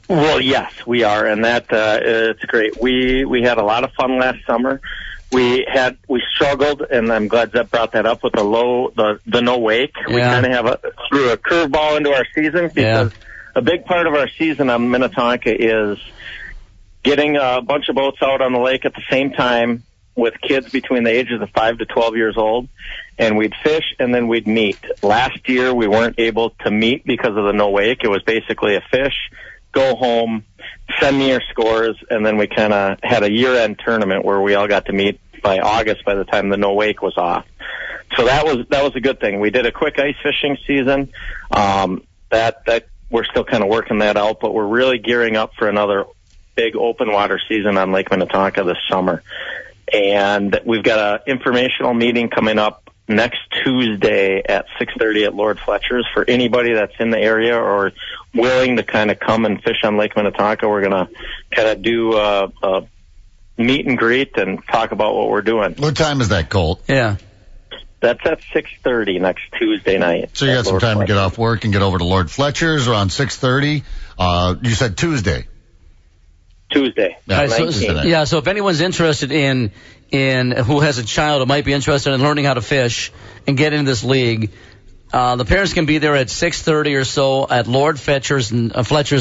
Well, yes, we are, and that, it's great. We had a lot of fun last summer. We struggled, and I'm glad Zeb brought that up with the no wake. Yeah. We kind of threw a curveball into our season because a big part of our season on Minnetonka is getting a bunch of boats out on the lake at the same time with kids between the ages of 5 to 12 years old, and we'd fish and then we'd meet. Last year we weren't able to meet because of the no wake. It was basically a fish, go home, send me your scores, and then we kind of had a year-end tournament where we all got to meet by August by the time the no wake was off. So that was a good thing. We did a quick ice fishing season. That we're still kind of working that out, but we're really gearing up for another big open water season on Lake Minnetonka this summer. And we've got an informational meeting coming up next Tuesday at 6:30 at Lord Fletcher's for anybody that's in the area or willing to kind of come and fish on Lake Minnetonka. We're going to kind of do meet and greet and talk about what we're doing. What time is that, Colt? Yeah. That's at 6:30 next Tuesday night. So you got some time to get off work and get over to Lord Fletcher's around 6:30. You said Tuesday. Tuesday. Yeah, So if anyone's interested in who has a child who might be interested in learning how to fish and get into this league, the parents can be there at 6:30 or so at Lord Fletcher's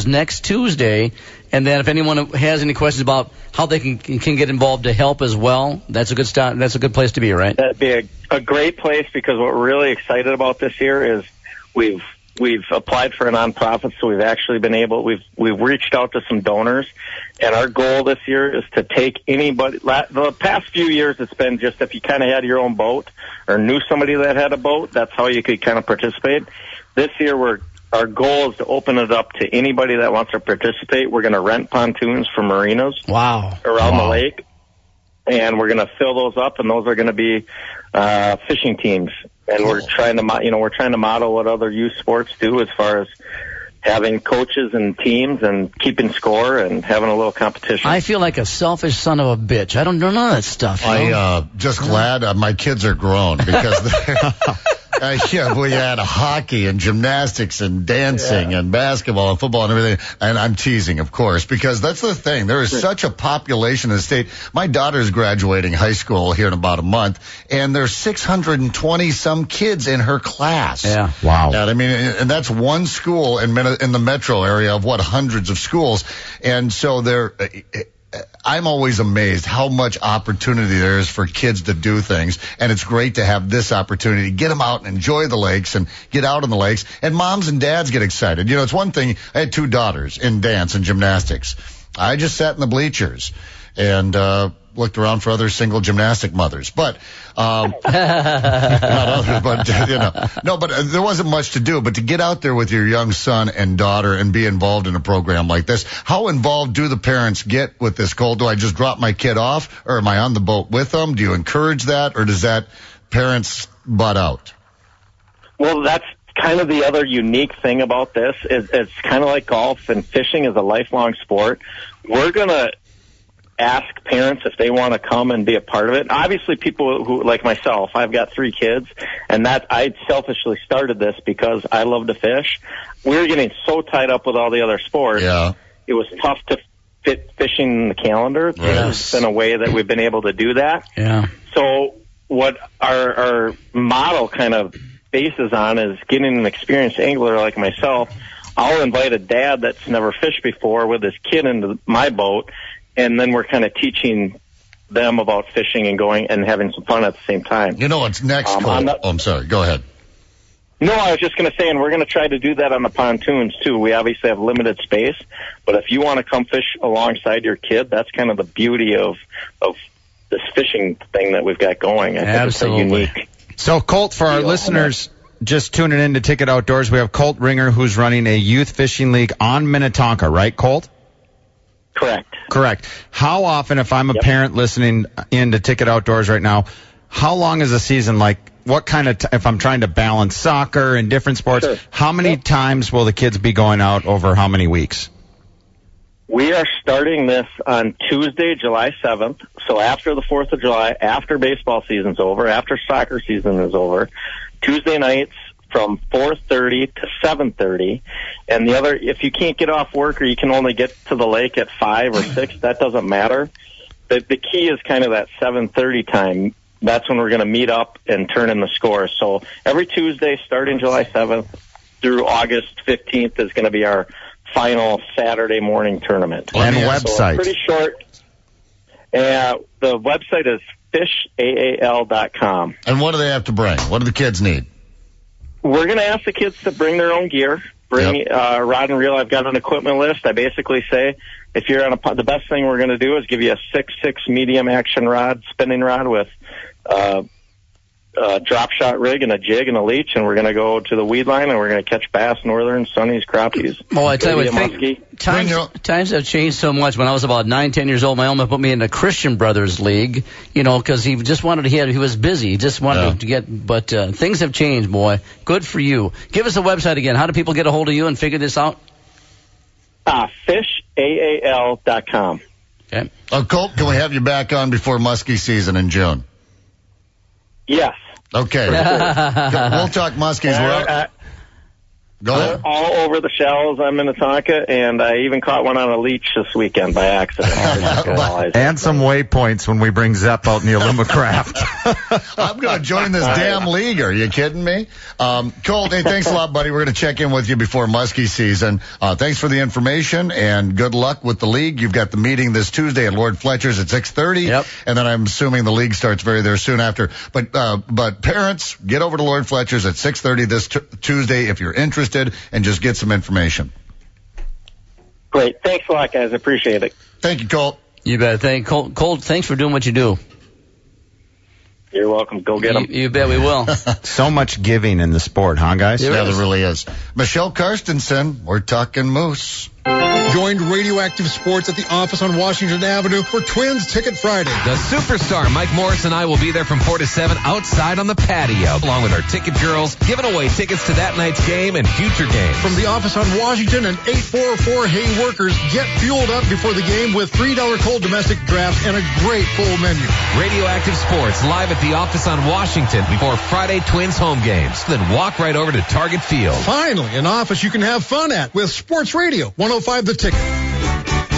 next Tuesday. And then if anyone has any questions about how they can get involved to help as well, that's a good start. That's a good place to be, right? That'd be a great place, because what we're really excited about this year is we've applied for a nonprofit, so we've actually been able. We've reached out to some donors, and our goal this year is to take anybody. The past few years, it's been just if you kind of had your own boat or knew somebody that had a boat, that's how you could kind of participate. This year, our goal is to open it up to anybody that wants to participate. We're going to rent pontoons for marinas. Wow. Around the lake, and we're going to fill those up, and those are going to be fishing teams. And we're trying to model what other youth sports do as far as having coaches and teams and keeping score and having a little competition. I feel like a selfish son of a bitch. I don't know none of that stuff. Just glad my kids are grown, because we had hockey and gymnastics and dancing and basketball and football and everything. And I'm teasing, of course, because that's the thing. There is such a population in the state. My daughter's graduating high school here in about a month, and there's 620 some kids in her class. Yeah. Wow. And I mean, and that's one school in the metro area of hundreds of schools. And so I'm always amazed how much opportunity there is for kids to do things, and it's great to have this opportunity. Get them out and enjoy the lakes and get out on the lakes, and moms and dads get excited. You know, it's one thing. I had 2 daughters in dance and gymnastics. I just sat in the bleachers and looked around for other single gymnastic mothers, but not others, but but there wasn't much to do. But to get out there with your young son and daughter and be involved in a program like this, how involved do the parents get with this, Cole? Do I just drop my kid off, or am I on the boat with them? Do you encourage that, or does that parents butt out? Well, that's kind of the other unique thing about this is it's kind of like golf, and fishing is a lifelong sport. We're gonna ask parents if they want to come and be a part of it. Obviously, people who, like myself, I've got 3 kids, and that I selfishly started this because I love to fish. We were getting so tied up with all the other sports. Yeah. It was tough to fit fishing in the calendar. There's been a way that we've been able to do that. Yeah. So what our model kind of bases on is getting an experienced angler like myself. I'll invite a dad that's never fished before with his kid into my boat, and then we're kind of teaching them about fishing and going and having some fun at the same time. You know what's next, Cole? I'm sorry. Go ahead. No, I was just going to say, and we're going to try to do that on the pontoons, too. We obviously have limited space, but if you want to come fish alongside your kid, that's kind of the beauty of this fishing thing that we've got going. I think it's a unique. So, Colt, for our listeners just tuning in to Ticket Outdoors, we have Colt Ringer, who's running a youth fishing league on Minnetonka, right, Colt? Correct. How often, if I'm a parent listening in to Ticket Outdoors right now, how long is a season like? What kind of, if I'm trying to balance soccer and different sports, how many times will the kids be going out over how many weeks? We are starting this on Tuesday, July 7th. So after the 4th of July, after baseball season's over, after soccer season is over, Tuesday nights from 4:30 to 7:30. And the other, if you can't get off work or you can only get to the lake at 5 or 6, that doesn't matter. The key is kind of that 7:30 time. That's when we're going to meet up and turn in the scores. So every Tuesday, starting July 7th through August 15th, is going to be our final Saturday morning tournament. And website. So pretty short. The website is fishaal.com. And what do they have to bring? What do the kids need? We're going to ask the kids to bring their own gear. Bring rod and reel. I've got an equipment list. I basically say, if you're on the best thing we're going to do is give you a 6.6 medium action rod, spinning rod with a drop shot rig and a jig and a leech, and we're going to go to the weed line and we're going to catch bass, northern, sunnies, crappies. Well, I tell you what, times have changed so much. When I was about 9-10 years old, my mom put me in a Christian Brothers League, because he just wanted to he was busy. He just wanted to get, but things have changed, boy. Good for you. Give us the website again. How do people get a hold of you and figure this out? Fishaal.com. Okay. Colt, can we have you back on before muskie season in June? Yes. Okay. We'll talk muskies. Go ahead. All over the shells. I'm in Minnetonka, and I even caught one on a leech this weekend by accident. And some waypoints when we bring Zepp out in the Alumacraft. I'm going to join this damn league. Are you kidding me? Colt, hey, thanks a lot, buddy. We're going to check in with you before muskie season. Thanks for the information, and good luck with the league. You've got the meeting this Tuesday at Lord Fletcher's at 6:30. Yep. And then I'm assuming the league starts there soon after. But parents, get over to Lord Fletcher's at 6:30 this Tuesday if you're interested, and just get some information. Great. Thanks a lot, guys. Appreciate it. Thank you, Colt. You bet. Colt, thanks for doing what you do. You're welcome. Go get them. You bet we will. So much giving in the sport, huh, guys? There really is. Michelle Karstensen, we're talking Moose. Joined Radioactive Sports at the office on Washington Avenue for Twins Ticket Friday. The superstar Mike Morris and I will be there from 4 to 7 outside on the patio, along with our ticket girls, giving away tickets to that night's game and future games. From the office on Washington and 844 Hay Workers, get fueled up before the game with $3 cold domestic draft and a great full menu. Radioactive Sports live at the office on Washington before Friday Twins home games. Then walk right over to Target Field. Finally, an office you can have fun at with Sports Radio 105 The Ticket.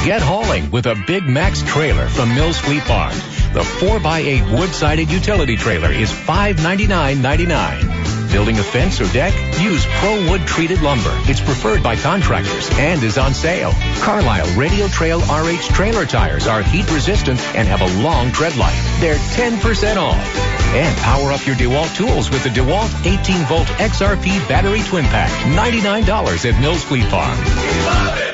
Get hauling with a Big Max trailer from Mills Fleet Farm. The 4x8 wood-sided utility trailer is $599.99. Building a fence or deck? Use Pro Wood treated lumber. It's preferred by contractors and is on sale. Carlisle Radio Trail RH trailer tires are heat resistant and have a long tread life. They're 10% off. And power up your DeWalt tools with the DeWalt 18-volt XRP battery twin pack. $99 at Mills Fleet Farm. Love it.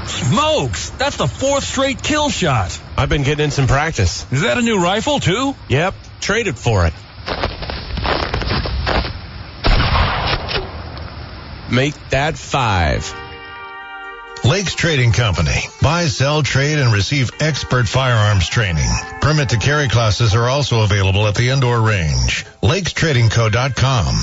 Smokes! That's the 4th straight kill shot. I've been getting in some practice. Is that a new rifle, too? Yep. Traded for it. Make that 5. Lakes Trading Company. Buy, sell, trade, and receive expert firearms training. Permit to carry classes are also available at the indoor range. LakesTradingCo.com.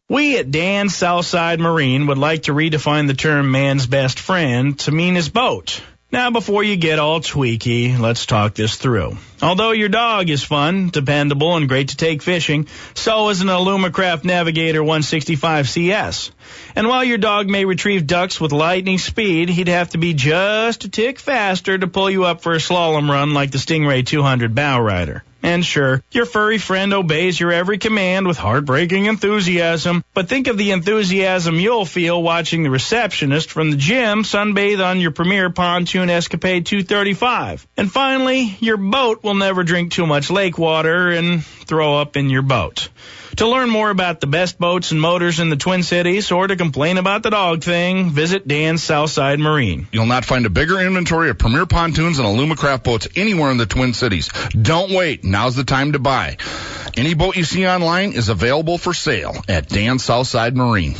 We at Dan Southside Marine would like to redefine the term man's best friend to mean his boat. Now, before you get all tweaky, let's talk this through. Although your dog is fun, dependable, and great to take fishing, so is an Alumacraft Navigator 165 CS. And while your dog may retrieve ducks with lightning speed, he'd have to be just a tick faster to pull you up for a slalom run like the Stingray 200 Bow Rider. And sure, your furry friend obeys your every command with heartbreaking enthusiasm, but think of the enthusiasm you'll feel watching the receptionist from the gym sunbathe on your Premier Pontoon Escapade 235. And finally, your boat will never drink too much lake water and throw up in your boat. To learn more about the best boats and motors in the Twin Cities or to complain about the dog thing, visit Dan's Southside Marine. You'll not find a bigger inventory of Premier Pontoons and Alumacraft boats anywhere in the Twin Cities. Don't wait. Now's the time to buy. Any boat you see online is available for sale at Dan's Southside Marine.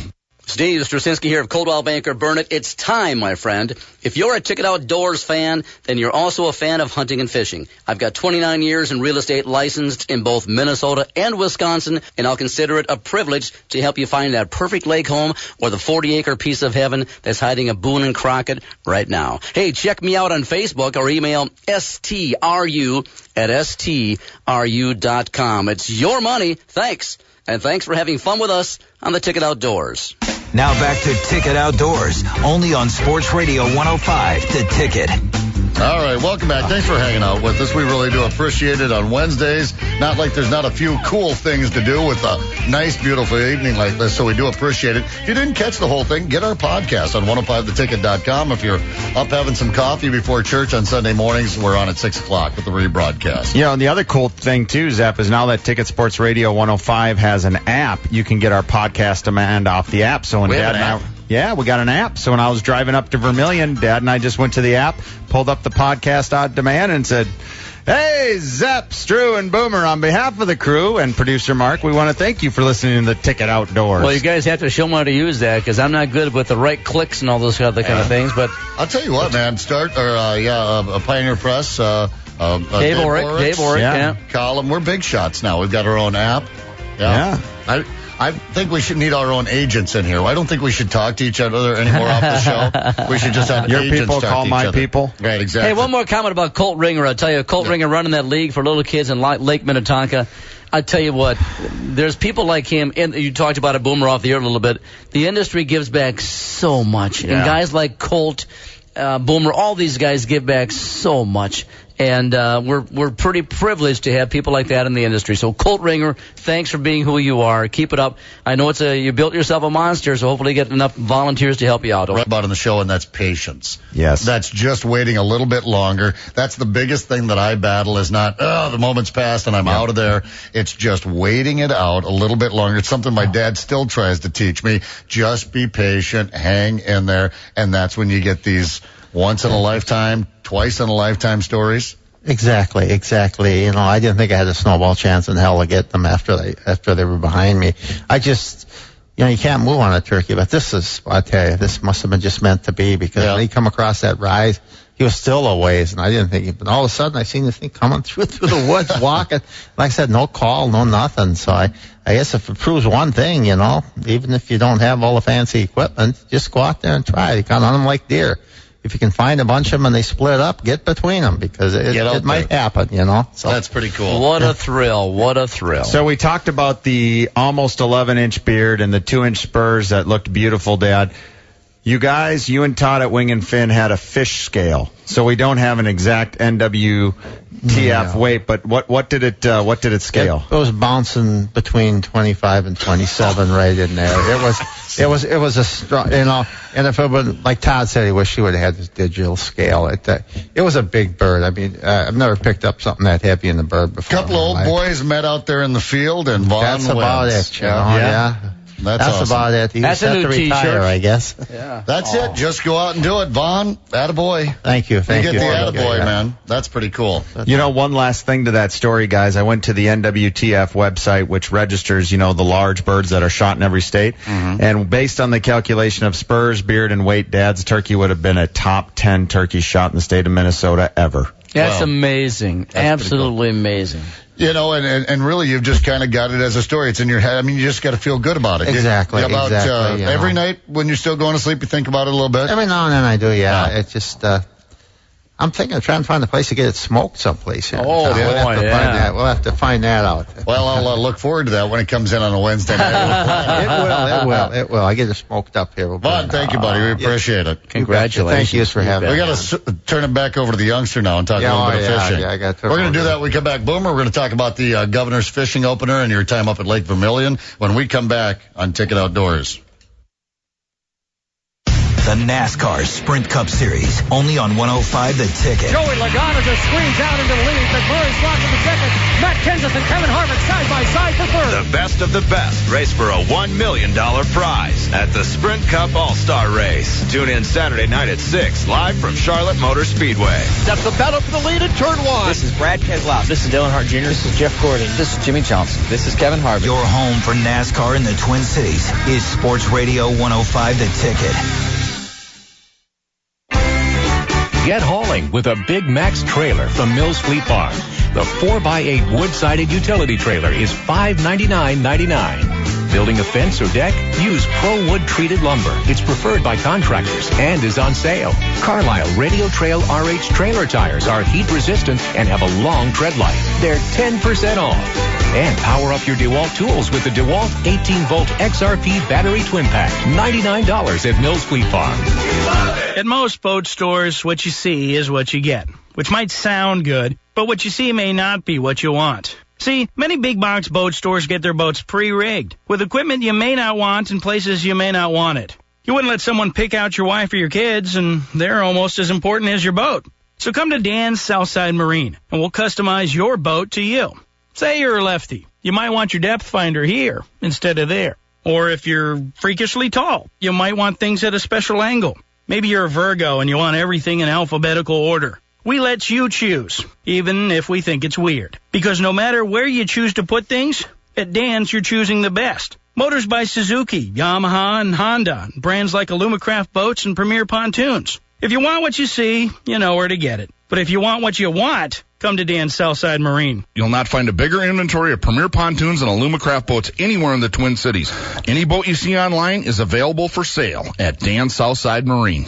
Steve Straczynski here of Coldwell Banker Burnett. It's time, my friend. If you're a Ticket Outdoors fan, then you're also a fan of hunting and fishing. I've got 29 years in real estate licensed in both Minnesota and Wisconsin, and I'll consider it a privilege to help you find that perfect lake home or the 40-acre piece of heaven that's hiding a Boone and Crockett right now. Hey, check me out on Facebook or email stru@stru.com. It's your money. Thanks. And thanks for having fun with us on the Ticket Outdoors. Now back to Ticket Outdoors, only on Sports Radio 105, The Ticket. All right, welcome back. Thanks for hanging out with us. We really do appreciate it on Wednesdays. Not like there's not a few cool things to do with a nice, beautiful evening like this, so we do appreciate it. If you didn't catch the whole thing, get our podcast on 105theticket.com. If you're up having some coffee before church on Sunday mornings, we're on at 6 o'clock with the rebroadcast. Yeah, and the other cool thing, too, Zep, is now that Ticket Sports Radio 105 has an app, you can get our podcast demand off the app. So when We have Dad an and app? Yeah, we got an app. So when I was driving up to Vermilion, Dad and I just went to the app, pulled up the podcast on demand, and said, "Hey, Zep, Stru, and Boomer, on behalf of the crew and producer Mark, we want to thank you for listening to the Ticket Outdoors." Well, you guys have to show me how to use that because I'm not good with the right clicks and all those other kind of things. But I'll tell you what, man. A Pioneer Press. Dave Ulrich, yeah. Column. We're big shots now. We've got our own app. Yeah. I think we should need our own agents in here. I don't think we should talk to each other anymore off the show. We should just have your agents people talk call to each my other. people. Right, exactly. Hey, one more comment about Colt Ringer. I'll tell you, Colt Ringer running that league for little kids in Lake Minnetonka. I tell you what, there's people like him, and you talked about it, Boomer, off the air a little bit. The industry gives back so much. And guys like Colt, Boomer, all these guys give back so much. And we're pretty privileged to have people like that in the industry. So, Colt Ringer, thanks for being who you are. Keep it up. I know you built yourself a monster, so hopefully you get enough volunteers to help you out. Right about in the show, and that's patience. Yes. That's just waiting a little bit longer. That's the biggest thing that I battle is not, the moment's passed and I'm out of there. It's just waiting it out a little bit longer. It's something my dad still tries to teach me. Just be patient, hang in there, and that's when you get these once-in-a-lifetime, twice-in-a-lifetime stories. Exactly. You know, I didn't think I had a snowball chance in hell to get them after they were behind me. I just, you can't move on a turkey, but I tell you, this must have been just meant to be because when he come across that rise, he was still a ways, and I didn't think, but all of a sudden I seen this thing coming through the woods, walking. Like I said, no call, no nothing. So I guess if it proves one thing, even if you don't have all the fancy equipment, just go out there and try. You can hunt them like deer. If you can find a bunch of them and they split up, get between them because it might happen, So that's pretty cool. What a thrill. What a thrill. So we talked about the almost 11-inch beard and the 2-inch spurs that looked beautiful, Dad. You guys, you and Todd at Wing and Fin had a fish scale. So we don't have an exact NWTF weight, but what did it scale? It was bouncing between 25 and 27 right in there. It was a strong, and if it would, like Todd said, he wished he would have had this digital scale. It was a big bird. I mean, I've never picked up something that heavy in the bird before. A couple of old boys met out there in the field, and Vaughn That's about it, Yeah. That's awesome. About it. He was set to retire, I guess. Yeah. That's it. Just go out and do it, Vaughn. Attaboy. Thank you. You get the attaboy, man. That's pretty cool. One last thing to that story, guys. I went to the NWTF website, which registers, the large birds that are shot in every state. Mm-hmm. And based on the calculation of spurs, beard, and weight, Dad's turkey would have been a top 10 turkey shot in the state of Minnesota ever. That's amazing. That's absolutely amazing. And really, you've just kind of got it as a story. It's in your head. I mean, you just got to feel good about it. Exactly. Every night when you're still going to sleep, you think about it a little bit? Every now and then I do, yeah. It's just, I'm thinking of trying to find a place to get it smoked someplace here. We'll have to find that out. Well, I'll look forward to that when it comes in on a Wednesday night. It will. I get it smoked up here. Vaughn, thank you, buddy. We appreciate it. Congratulations. Thank you for having me. We got to turn it back over to the youngster now and talk a little bit of fishing. We're going to do that when we come back. Boomer, we're going to talk about the Governor's Fishing Opener and your time up at Lake Vermilion when we come back on Ticket Outdoors. The NASCAR Sprint Cup Series, only on 105 The Ticket. Joey Logano just screens out into the lead. McMurray's blocking the second. Matt Kenseth and Kevin Harvick side by side for third. The best of the best race for a $1 million prize at the Sprint Cup All-Star Race. Tune in Saturday night at 6, live from Charlotte Motor Speedway. That's the battle for the lead in turn one. This is Brad Keselowski. This is Dillon Hart Jr. This is Jeff Gordon. This is Jimmy Johnson. This is Kevin Harvick. Your home for NASCAR in the Twin Cities is Sports Radio 105 The Ticket. Get hauling with a Big Max trailer from Mills Fleet Farm. The 4x8 wood-sided utility trailer is $599.99. Building a fence or deck? Use ProWood treated lumber. It's preferred by contractors and is on sale. Carlisle Radio Trail RH trailer tires are heat resistant and have a long tread life. They're 10% off. And power up your DeWalt tools with the DeWalt 18-volt XRP battery twin pack. $99 at Mills Fleet Farm. At most boat stores, what you see is what you get, which might sound good, but what you see may not be what you want. See, many big box boat stores get their boats pre-rigged, with equipment you may not want in places you may not want it. You wouldn't let someone pick out your wife or your kids, and they're almost as important as your boat. So come to Dan's Southside Marine, and we'll customize your boat to you. Say you're a lefty. You might want your depth finder here instead of there. Or if you're freakishly tall, you might want things at a special angle. Maybe you're a Virgo and you want everything in alphabetical order. We let you choose, even if we think it's weird. Because no matter where you choose to put things, at Dan's you're choosing the best. Motors by Suzuki, Yamaha, and Honda, and brands like Alumacraft boats and Premier pontoons. If you want what you see, you know where to get it. But if you want what you want, come to Dan Southside Marine. You'll not find a bigger inventory of premier pontoons and Alumacraft boats anywhere in the Twin Cities. Any boat you see online is available for sale at Dan Southside Marine.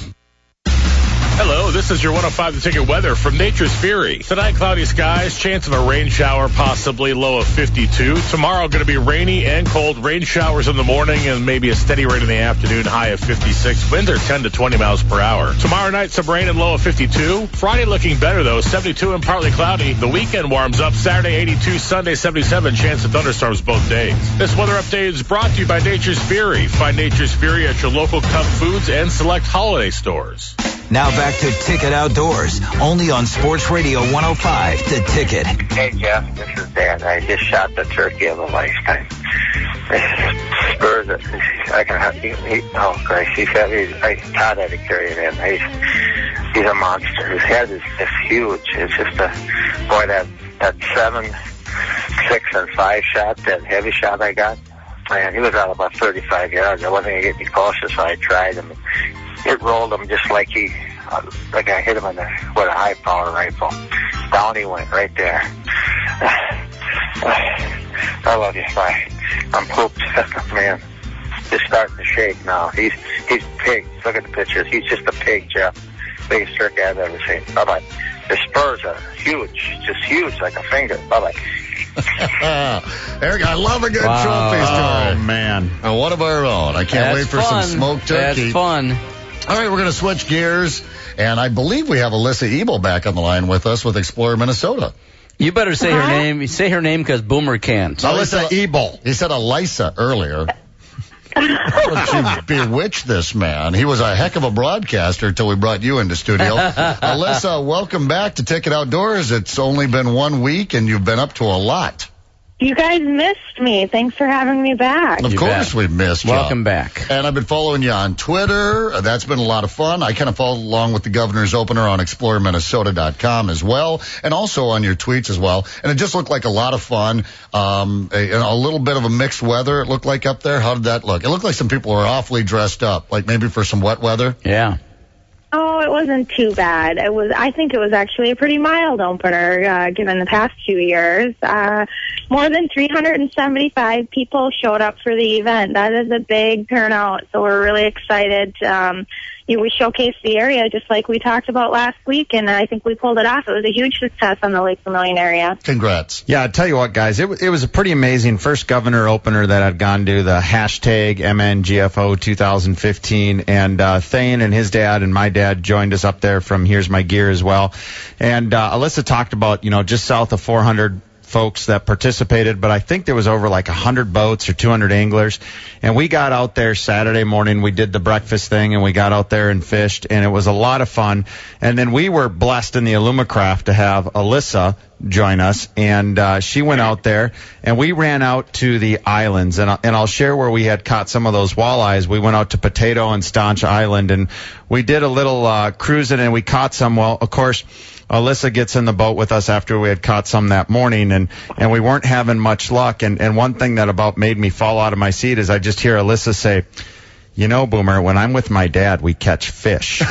Hello, this is your 105 The Ticket weather from Nature's Fury. Tonight, cloudy skies, chance of a rain shower, possibly low of 52. Tomorrow, going to be rainy and cold. Rain showers in the morning and maybe a steady rain in the afternoon, high of 56. Winds are 10 to 20 miles per hour. Tomorrow night, some rain and low of 52. Friday looking better, though, 72 and partly cloudy. The weekend warms up. Saturday, 82. Sunday, 77. Chance of thunderstorms both days. This weather update is brought to you by Nature's Fury. Find Nature's Fury at your local Cub Foods and select holiday stores. Now back to Ticket Outdoors, only on Sports Radio 105, The Ticket. Hey, Jeff, this is Dan. I just shot the turkey of a lifetime. Spurs it. I can have, oh, Christ, Todd had to carry it in. He's a monster. His head is just huge. It's just that 7, 6, and 5 shot, that heavy shot I got. Man, he was out about 35 yards. I wasn't going to get any closer, so I tried him. It rolled him just like I hit him with a high-power rifle. Down he went right there. I love you, Sly. I'm pooped, man. Just starting to shake now. He's pig. Look at the pictures. He's just a pig, Jeff. Biggest turkey I've ever seen. Bye-bye. The spurs are huge, just huge, like a finger. Bye-bye. Eric, I love a good trophy story. Oh, man. One of our own. I can't wait for some smoked turkey. That's fun. All right, we're going to switch gears, and I believe we have Alyssa Ebel back on the line with us with Explorer Minnesota. You better say her name. Say her name because Boomer can't. Alyssa Ebel. He said Alyssa earlier. You bewitched this man. He was a heck of a broadcaster until we brought you into studio. Alyssa, welcome back to Ticket Outdoors. It's only been 1 week, and you've been up to a lot. You guys missed me. Thanks for having me back. Of course we missed you. Welcome back. And I've been following you on Twitter. That's been a lot of fun. I kind of followed along with the Governor's Opener on ExplorerMinnesota.com as well, and also on your tweets as well. And it just looked like a lot of fun. A little bit of a mixed weather, it looked like up there. How did that look? It looked like some people were awfully dressed up, like maybe for some wet weather. Yeah. Oh, it wasn't too bad. I think it was actually a pretty mild opener, given the past 2 years. More than 375 people showed up for the event. That is a big turnout, so we're really excited. We showcased the area just like we talked about last week, and I think we pulled it off. It was a huge success on the Lake Vermilion area. Congrats. Yeah, I tell you what, guys, it was a pretty amazing first Governor Opener that I'd gone to, the hashtag MNGFO 2015, and Thane and his dad and my dad joined us up there from Here's My Gear as well. And Alyssa talked about, just south of 400 folks that participated, but I think there was over like 100 boats or 200 anglers. And we got out there Saturday morning. We did the breakfast thing, and we got out there and fished, and it was a lot of fun. And then we were blessed in the Alumacraft to have Alyssa join us, and she went out there, and we ran out to the islands, and I'll share where we had caught some of those walleyes. We went out to Potato and Staunch Island, and we did a little cruising, and we caught some. Well, of course, Alyssa gets in the boat with us after we had caught some that morning, and we weren't having much luck. And one thing that about made me fall out of my seat is I just hear Alyssa say, Boomer, when I'm with my dad, we catch fish. Yeah,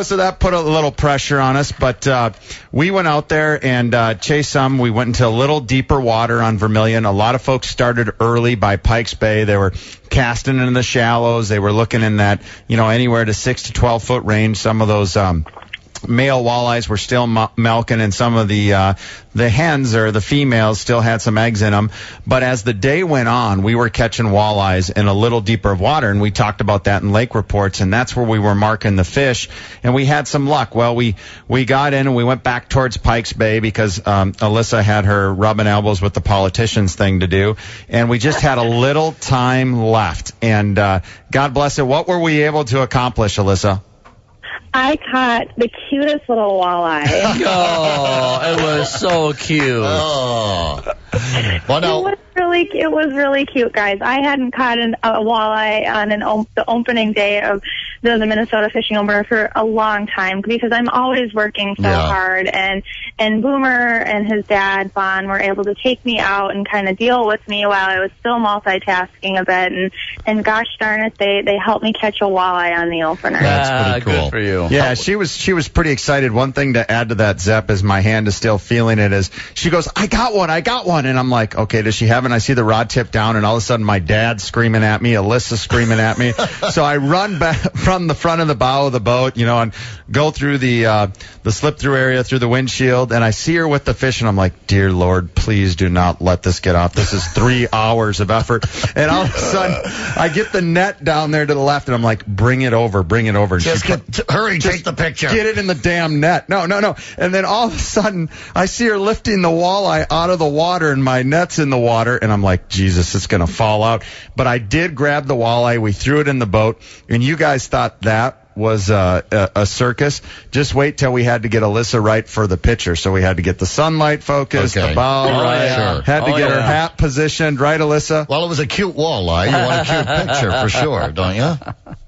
so that put a little pressure on us. But we went out there and chased some. We went into a little deeper water on Vermilion. A lot of folks started early by Pikes Bay. They were casting in the shallows. They were looking in that, anywhere to 6 to 12 foot range. Some of those male walleyes were still milking, and some of the hens or the females still had some eggs in them. But as the day went on, we were catching walleyes in a little deeper water, and we talked about that in lake reports, and that's where we were marking the fish, and we had some luck. Well, we got in and we went back towards Pikes Bay because Alyssa had her rubbing elbows with the politicians thing to do, and we just had a little time left. And God bless it. What were we able to accomplish, Alyssa? I caught the cutest little walleye. Oh, it was so cute. Oh. Well, It was really cute, guys. I hadn't caught a walleye on the opening day of the Minnesota Fishing Opener for a long time because I'm always working so hard. And Boomer and his dad, Vaughn, were able to take me out and kind of deal with me while I was still multitasking a bit. And gosh darn it, they helped me catch a walleye on the opener. That's pretty cool. Good for you. Yeah, she was pretty excited. One thing to add to that, Zepp, is my hand is still feeling it. Is she goes, I got one, and I'm like, okay, does she have it? And I see the rod tip down, and all of a sudden my dad's screaming at me, Alyssa screaming at me. So I run back from the front of the bow of the boat, and go through the slip through area through the windshield, and I see her with the fish, and I'm like, dear Lord, please do not let this get off. This is 3 hours of effort. And all of a sudden I get the net down there to the left, and I'm like, bring it over. And Hurry, take the picture. Get it in the damn net. No. And then all of a sudden, I see her lifting the walleye out of the water, and my net's in the water, and I'm like, Jesus, it's going to fall out. But I did grab the walleye. We threw it in the boat, and you guys thought that was a circus. Just wait till we had to get Alyssa right for the picture. So we had to get the sunlight focused, the bow right. Sure. Had to get her hat positioned, right, Alyssa? Well, it was a cute walleye. You want a cute picture for sure, don't you?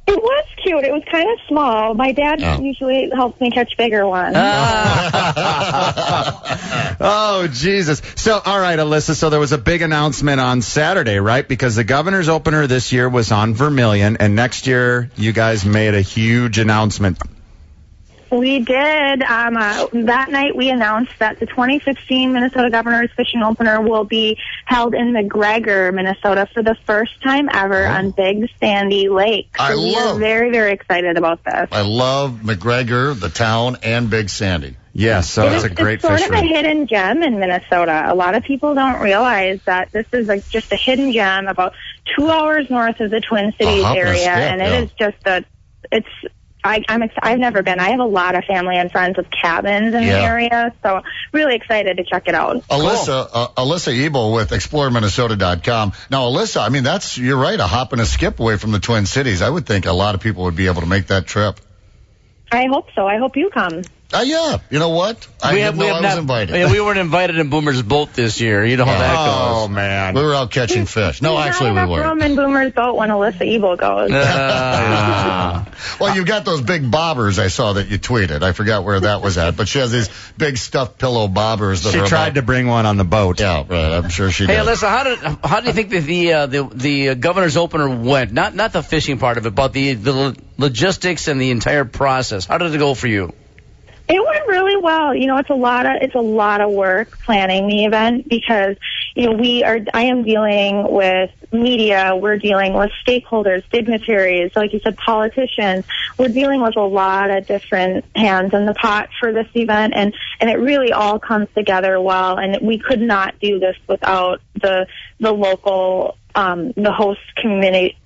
It was cute. It was kind of small. My dad usually helps me catch bigger ones. Oh, Jesus. So, all right, Alyssa, so there was a big announcement on Saturday, right? Because the Governor's Opener this year was on Vermilion, and next year you guys made a huge announcement. We did. That night we announced that the 2016 Minnesota Governor's Fishing Opener will be held in McGregor, Minnesota for the first time ever on Big Sandy Lake. So we are very, very excited about this. I love McGregor, the town, and Big Sandy. Yes, so it's a great fishery. It's sort of a hidden gem in Minnesota. A lot of people don't realize that this is just a hidden gem about 2 hours north of the Twin Cities area, and it is just I've never been. I have a lot of family and friends with cabins in the area, so really excited to check it out. Alyssa Ebel with ExploreMinnesota.com. Now, Alyssa, you're right, a hop and a skip away from the Twin Cities. I would think a lot of people would be able to make that trip. I hope so. I hope you come. Yeah. You know what? I was invited. Yeah, we weren't invited in Boomer's boat this year. You know how that goes. Oh, man. We were out catching fish. No, actually, we weren't. There's not enough room in Boomer's boat when Alyssa Ebel goes. Well, you've got those big bobbers I saw that you tweeted. I forgot where that was at, but she has these big stuffed pillow bobbers. She tried to bring one on the boat. Yeah, right. I'm sure she did. Hey, Alyssa, how do you think that the Governor's Opener went? Not the fishing part of it, but the logistics and the entire process. How did it go for you? It went really well. It's a lot of work planning the event because, I am dealing with media, we're dealing with stakeholders, dignitaries, like you said, politicians. We're dealing with a lot of different hands in the pot for this event, and it really all comes together well, and we could not do this without the local, the host committee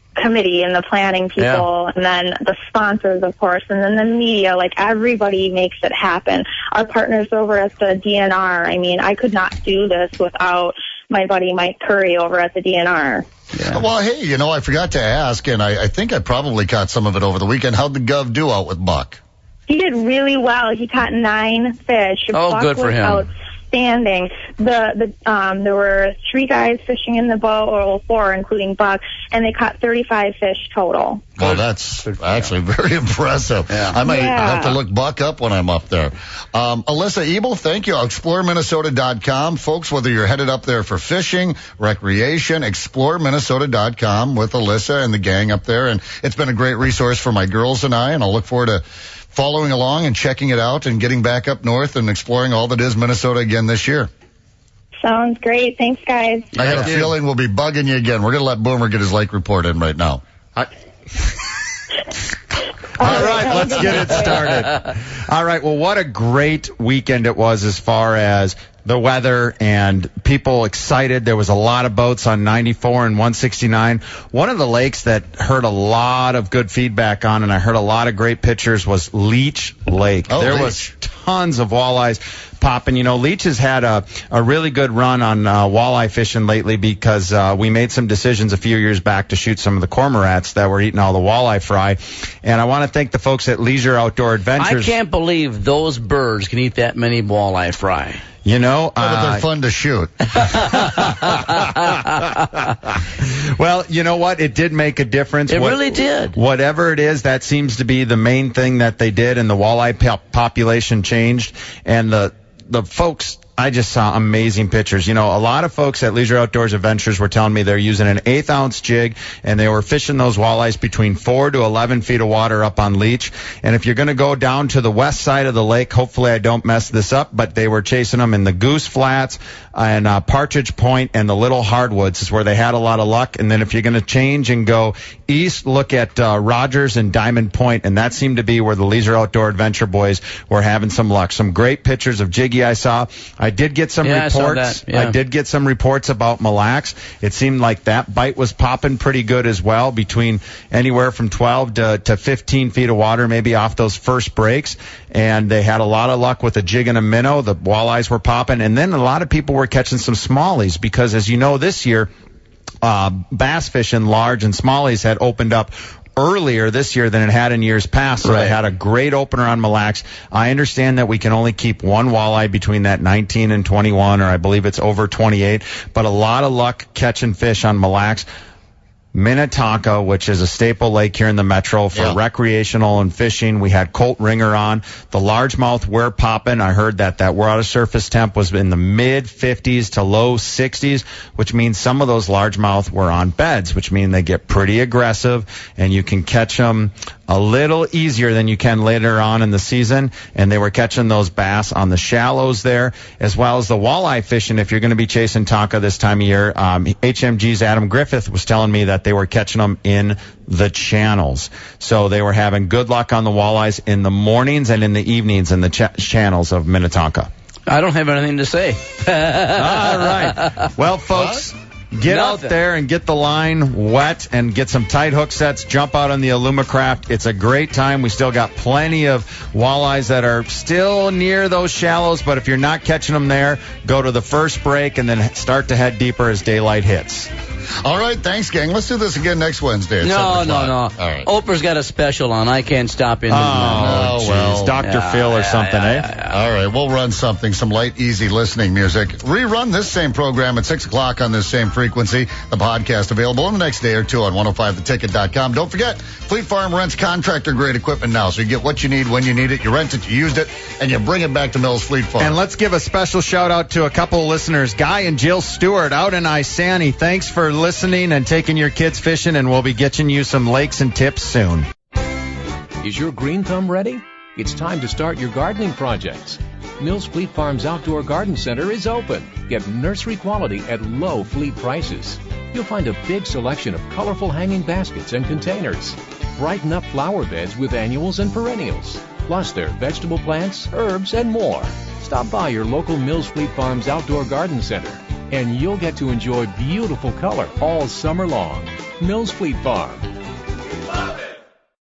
and the planning people, and then the sponsors, of course, and then the media. Like, everybody makes it happen. Our partners over at the DNR. I could not do this without my buddy Mike Curry over at the DNR. Yeah. Well, hey, I forgot to ask, and I think I probably caught some of it over the weekend. How'd the Gov do out with Buck? He did really well. He caught 9 fish. Buck good for him. Outstanding. There were 3 guys fishing in the boat, or 4, including Buck, and they caught 35 fish total. Well, that's actually very impressive. Yeah. I might have to look Buck up when I'm up there. Alyssa Ebel, thank you. ExploreMinnesota.com. Folks, whether you're headed up there for fishing, recreation, ExploreMinnesota.com with Alyssa and the gang up there. And it's been a great resource for my girls and I, and I'll look forward to following along and checking it out and getting back up north and exploring all that is Minnesota again this year. Sounds great. Thanks, guys. I had a feeling we'll be bugging you again. We're going to let Boomer get his lake report in right now. All right, let's get it started. All right, well, what a great weekend it was as far as the weather and people excited. There was a lot of boats on 94 and 169. One of the lakes that heard a lot of good feedback on, and I heard a lot of great pictures, was Leech Lake. There was tons of walleyes popping. Leech has had a really good run on walleye fishing lately because we made some decisions a few years back to shoot some of the cormorants that were eating all the walleye fry. And I want to thank the folks at Leisure Outdoor Adventures. I can't believe those birds can eat that many walleye fry. You know, but they're fun to shoot. Well, you know what? It did make a difference. It really did. Whatever it is, that seems to be the main thing that they did, and the walleye population changed. And the folks, I just saw amazing pictures. You know, a lot of folks at Leisure Outdoors Adventures were telling me they're using an 1/8-ounce jig, and they were fishing those walleyes between 4 to 11 feet of water up on Leech. And if you're going to go down to the west side of the lake, hopefully I don't mess this up, but they were chasing them in the Goose Flats and Partridge Point and the Little Hardwoods is where they had a lot of luck. And then if you're going to change and go east, look at Rogers and Diamond Point, and that seemed to be where the Leisure Outdoor Adventure boys were having some luck. Some great pictures of Jiggy I saw. I did get some reports. I did get some reports about Mille Lacs. It seemed like that bite was popping pretty good as well, between anywhere from 12 to 15 feet of water, maybe off those first breaks. And they had a lot of luck with a jig and a minnow. The walleyes were popping, and then a lot of people were catching some smallies because, as you know, this year bass fishing, large and smallies, had opened up earlier this year than it had in years past, so they had a great opener on Mille Lacs. I understand that we can only keep one walleye between that 19 and 21, or I believe it's over 28, but a lot of luck catching fish on Mille Lacs. Minnetonka, which is a staple lake here in the metro for recreational and fishing. We had Colt Ringer on. The largemouth were popping. I heard that water surface temp was in the mid 50s to low 60s, which means some of those largemouth were on beds, which means they get pretty aggressive, and you can catch them a little easier than you can later on in the season. And they were catching those bass on the shallows there, as well as the walleye fishing. If you're going to be chasing Tonka this time of year, HMG's Adam Griffith was telling me that they were catching them in the channels. So they were having good luck on the walleyes in the mornings and in the evenings in the channels of Minnetonka. I don't have anything to say. All right. Well, folks, get out there and get the line wet and get some tight hook sets. Jump out on the Alumacraft. It's a great time. We still got plenty of walleyes that are still near those shallows, but if you're not catching them there, go to the first break and then start to head deeper as daylight hits. All right, thanks, gang. Let's do this again next Wednesday. No. All right. Oprah's got a special on. I can't stop in. Well, Dr. Phil or something, All right, we'll run some light, easy listening music. Rerun this same program at 6 o'clock on this same frequency. The podcast available in the next day or two on 105theticket.com. Don't forget, Fleet Farm rents contractor-grade equipment now, so you get what you need when you need it. You rent it, you used it, and you bring it back to Mills Fleet Farm. And let's give a special shout-out to a couple of listeners, Guy and Jill Stewart out in Isani. Thanks for listening and taking your kids fishing, and we'll be getting you some lakes and tips soon. Is your green thumb ready? It's time to start your gardening projects. Mills Fleet Farm's Outdoor Garden Center is open. Get nursery quality at low fleet prices. You'll find a big selection of colorful hanging baskets and containers. Brighten up flower beds with annuals and perennials. Plus their vegetable plants, herbs, and more. Stop by your local Mills Fleet Farm's Outdoor Garden Center, and you'll get to enjoy beautiful color all summer long. Mills Fleet Farm,